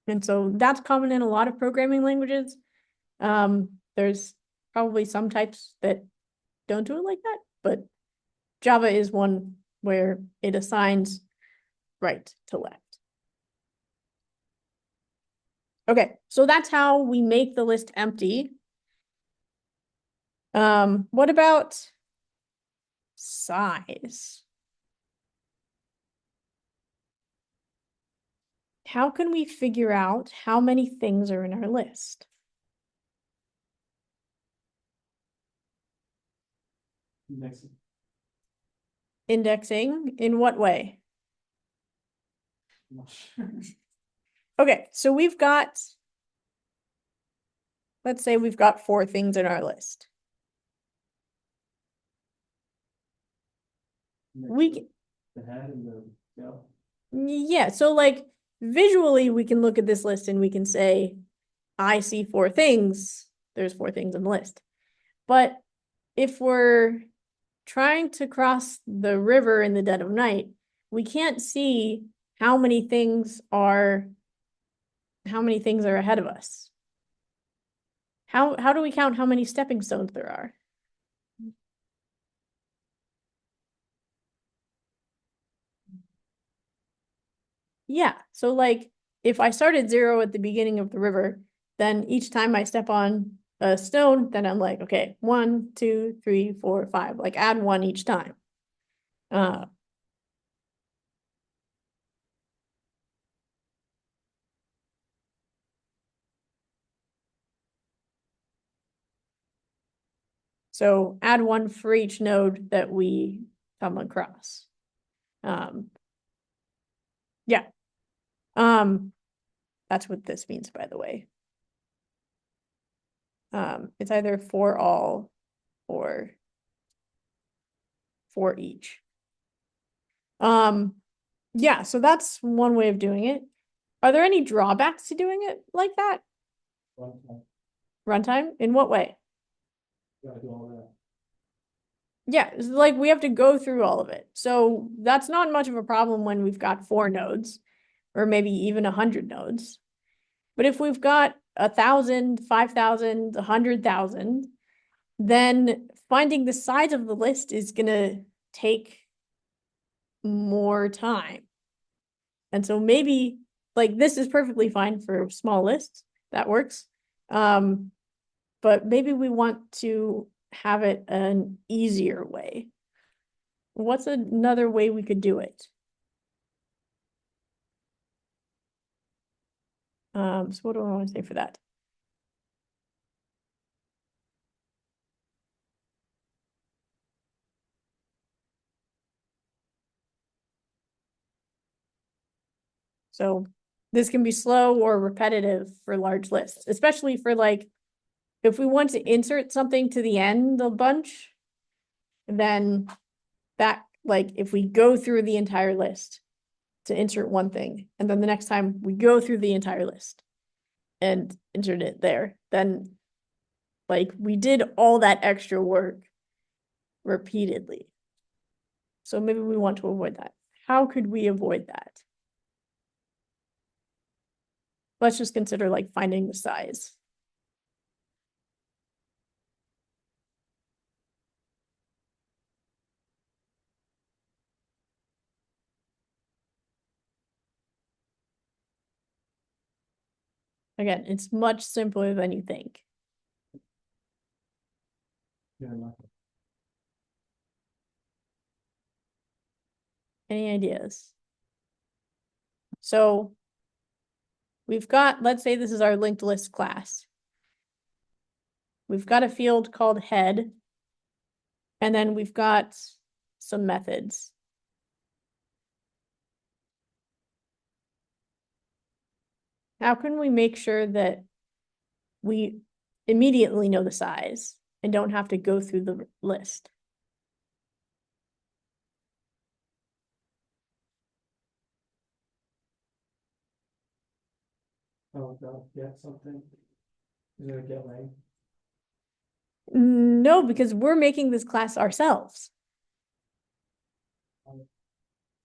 And so that's common in a lot of programming languages. There's probably some types that don't do it like that, but Java is one where it assigns right to left. Okay, so that's how we make the list empty. What about size? How can we figure out how many things are in our list? Indexing in what way? Okay, so let's say we've got 4 things in our list. The head and the tail? Yeah, so like visually we can look at this list and we can say, I see 4 things. There's 4 things in the list. But if we're trying to cross the river in the dead of night, we can't see how many things are ahead of us. How do we count how many stepping stones there are? Yeah, so like if I start at 0 at the beginning of the river, then each time I step on a stone, then I'm like, okay, 1, 2, 3, 4, 5, like add 1 each time. So add 1 for each node that we come across. Yeah. That's what this means, by the way. It's either for all or for each. Yeah, so that's one way of doing it. Are there any drawbacks to doing it like that? Runtime, Runtime? In what way? gotta do all that. Yeah, it's like we have to go through all of it. So that's not much of a problem when we've got 4 nodes, or maybe even 100 nodes. But if we've got 1,000, 5,000, 100,000, then finding the size of the list is gonna take more time. And so maybe like this is perfectly fine for small lists. That works. But maybe we want to have it an easier way. What's another way we could do it? So what do I want to say for that? So this can be slow or repetitive for large lists, especially for like, if we want to insert something to the end a bunch, then that, like, if we go through the entire list to insert one thing, and then the next time we go through the entire list and insert it there, then like we did all that extra work repeatedly. So maybe we want to avoid that. How could we avoid that? Let's just consider like finding the size. Again, it's much simpler than you think. Yeah, like, Any ideas? So we've got, let's say this is our linked list class. We've got a field called head, and then we've got some methods. How can we make sure that we immediately know the size and don't have to go through the list? oh, God, get something. Is it a get length? No, because we're making this class ourselves.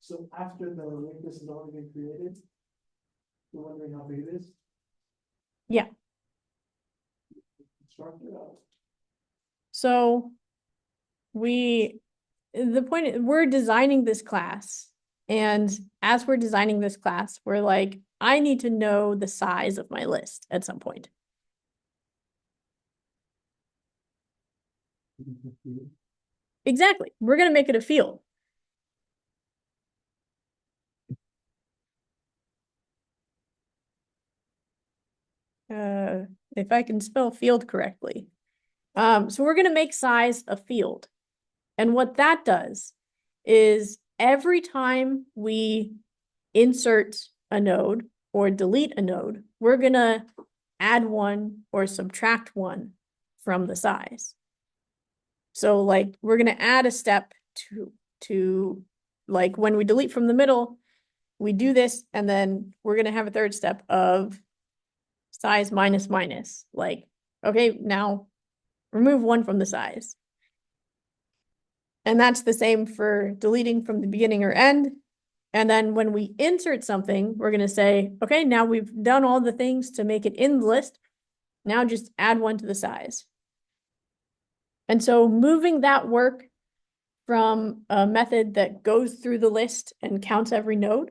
So after the link list has already been created, you're wondering how big it is? Yeah. Construct it out. So the point is we're designing this class, and as we're designing this class, we're like, I need to know the size of my list at some point. Exactly. We're going to make it a field. If I can spell field correctly. So we're going to make size a field. And what that does is every time we insert a node or delete a node, we're going to add 1 or subtract 1 from the size. So like we're going to add a step to like when we delete from the middle, we do this, and then we're going to have a third step of size minus minus. Like, okay, now remove 1 from the size. And that's the same for deleting from the beginning or end. And then when we insert something, we're going to say, okay, now we've done all the things to make it in the list. Now just add 1 to the size. And so moving that work from a method that goes through the list and counts every node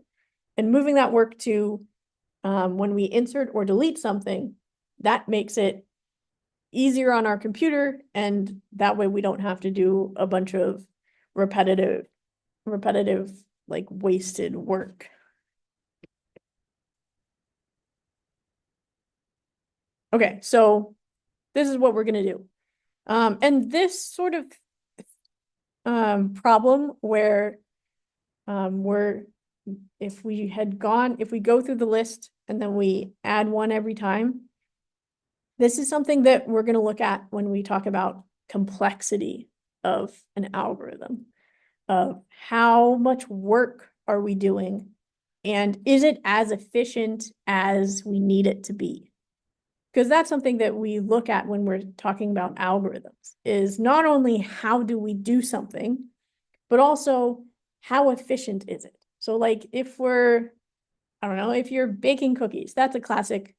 and moving that work to when we insert or delete something, that makes it easier on our computer, and that way we don't have to do a bunch of repetitive, like wasted work. Okay, so this is what we're gonna do. And this sort of problem where if we go through the list and then we add one every time, this is something that we're going to look at when we talk about complexity of an algorithm, of how much work are we doing, and is it as efficient as we need it to be? Because that's something that we look at when we're talking about algorithms, is not only how do we do something, but also how efficient is it? So like if I don't know, if you're baking cookies, that's a classic,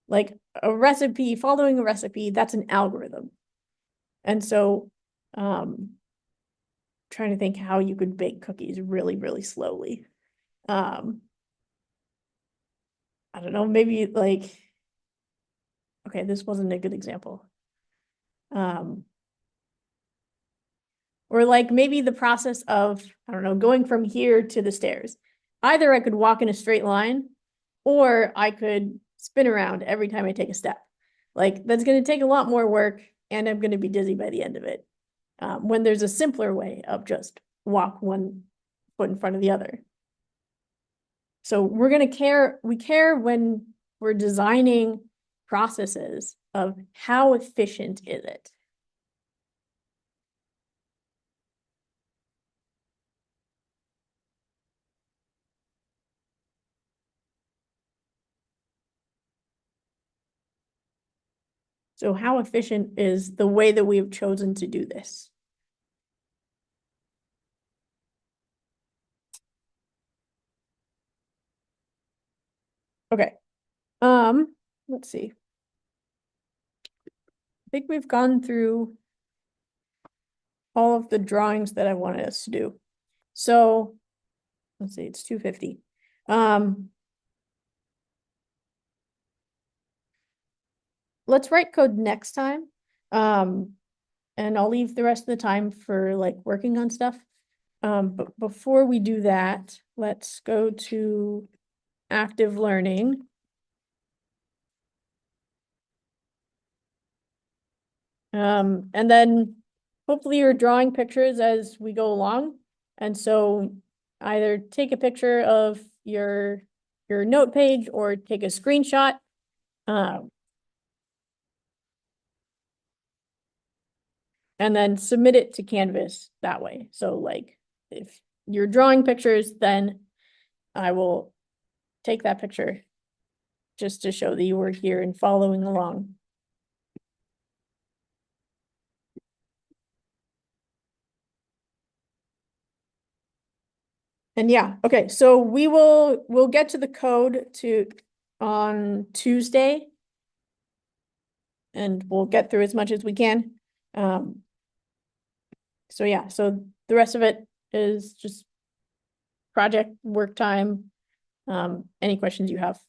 like a recipe, following a recipe, that's an algorithm. And so trying to think how you could bake cookies really, really slowly. I don't know, maybe like, okay, this wasn't a good example. Or like maybe the process of, I don't know, going from here to the stairs. Either I could walk in a straight line, or I could spin around every time I take a step. Like that's going to take a lot more work, and I'm going to be dizzy by the end of it. When there's a simpler way of just walk one foot in front of the other. So we care when we're designing processes of how efficient is it. So how efficient is the way that we have chosen to do this? Okay. Let's see. I think we've gone through all of the drawings that I wanted us to do. So let's see, it's 2:50. Let's write code next time. And I'll leave the rest of the time for like working on stuff. But before we do that, let's go to active learning. And then hopefully you're drawing pictures as we go along. And so either take a picture of your note page or take a screenshot. And then submit it to Canvas that way. So like if you're drawing pictures, then I will take that picture just to show that you were here and following along. And yeah, okay, so we'll get to the code on Tuesday. And we'll get through as much as we can. So yeah, so the rest of it is just project work time. Any questions you have?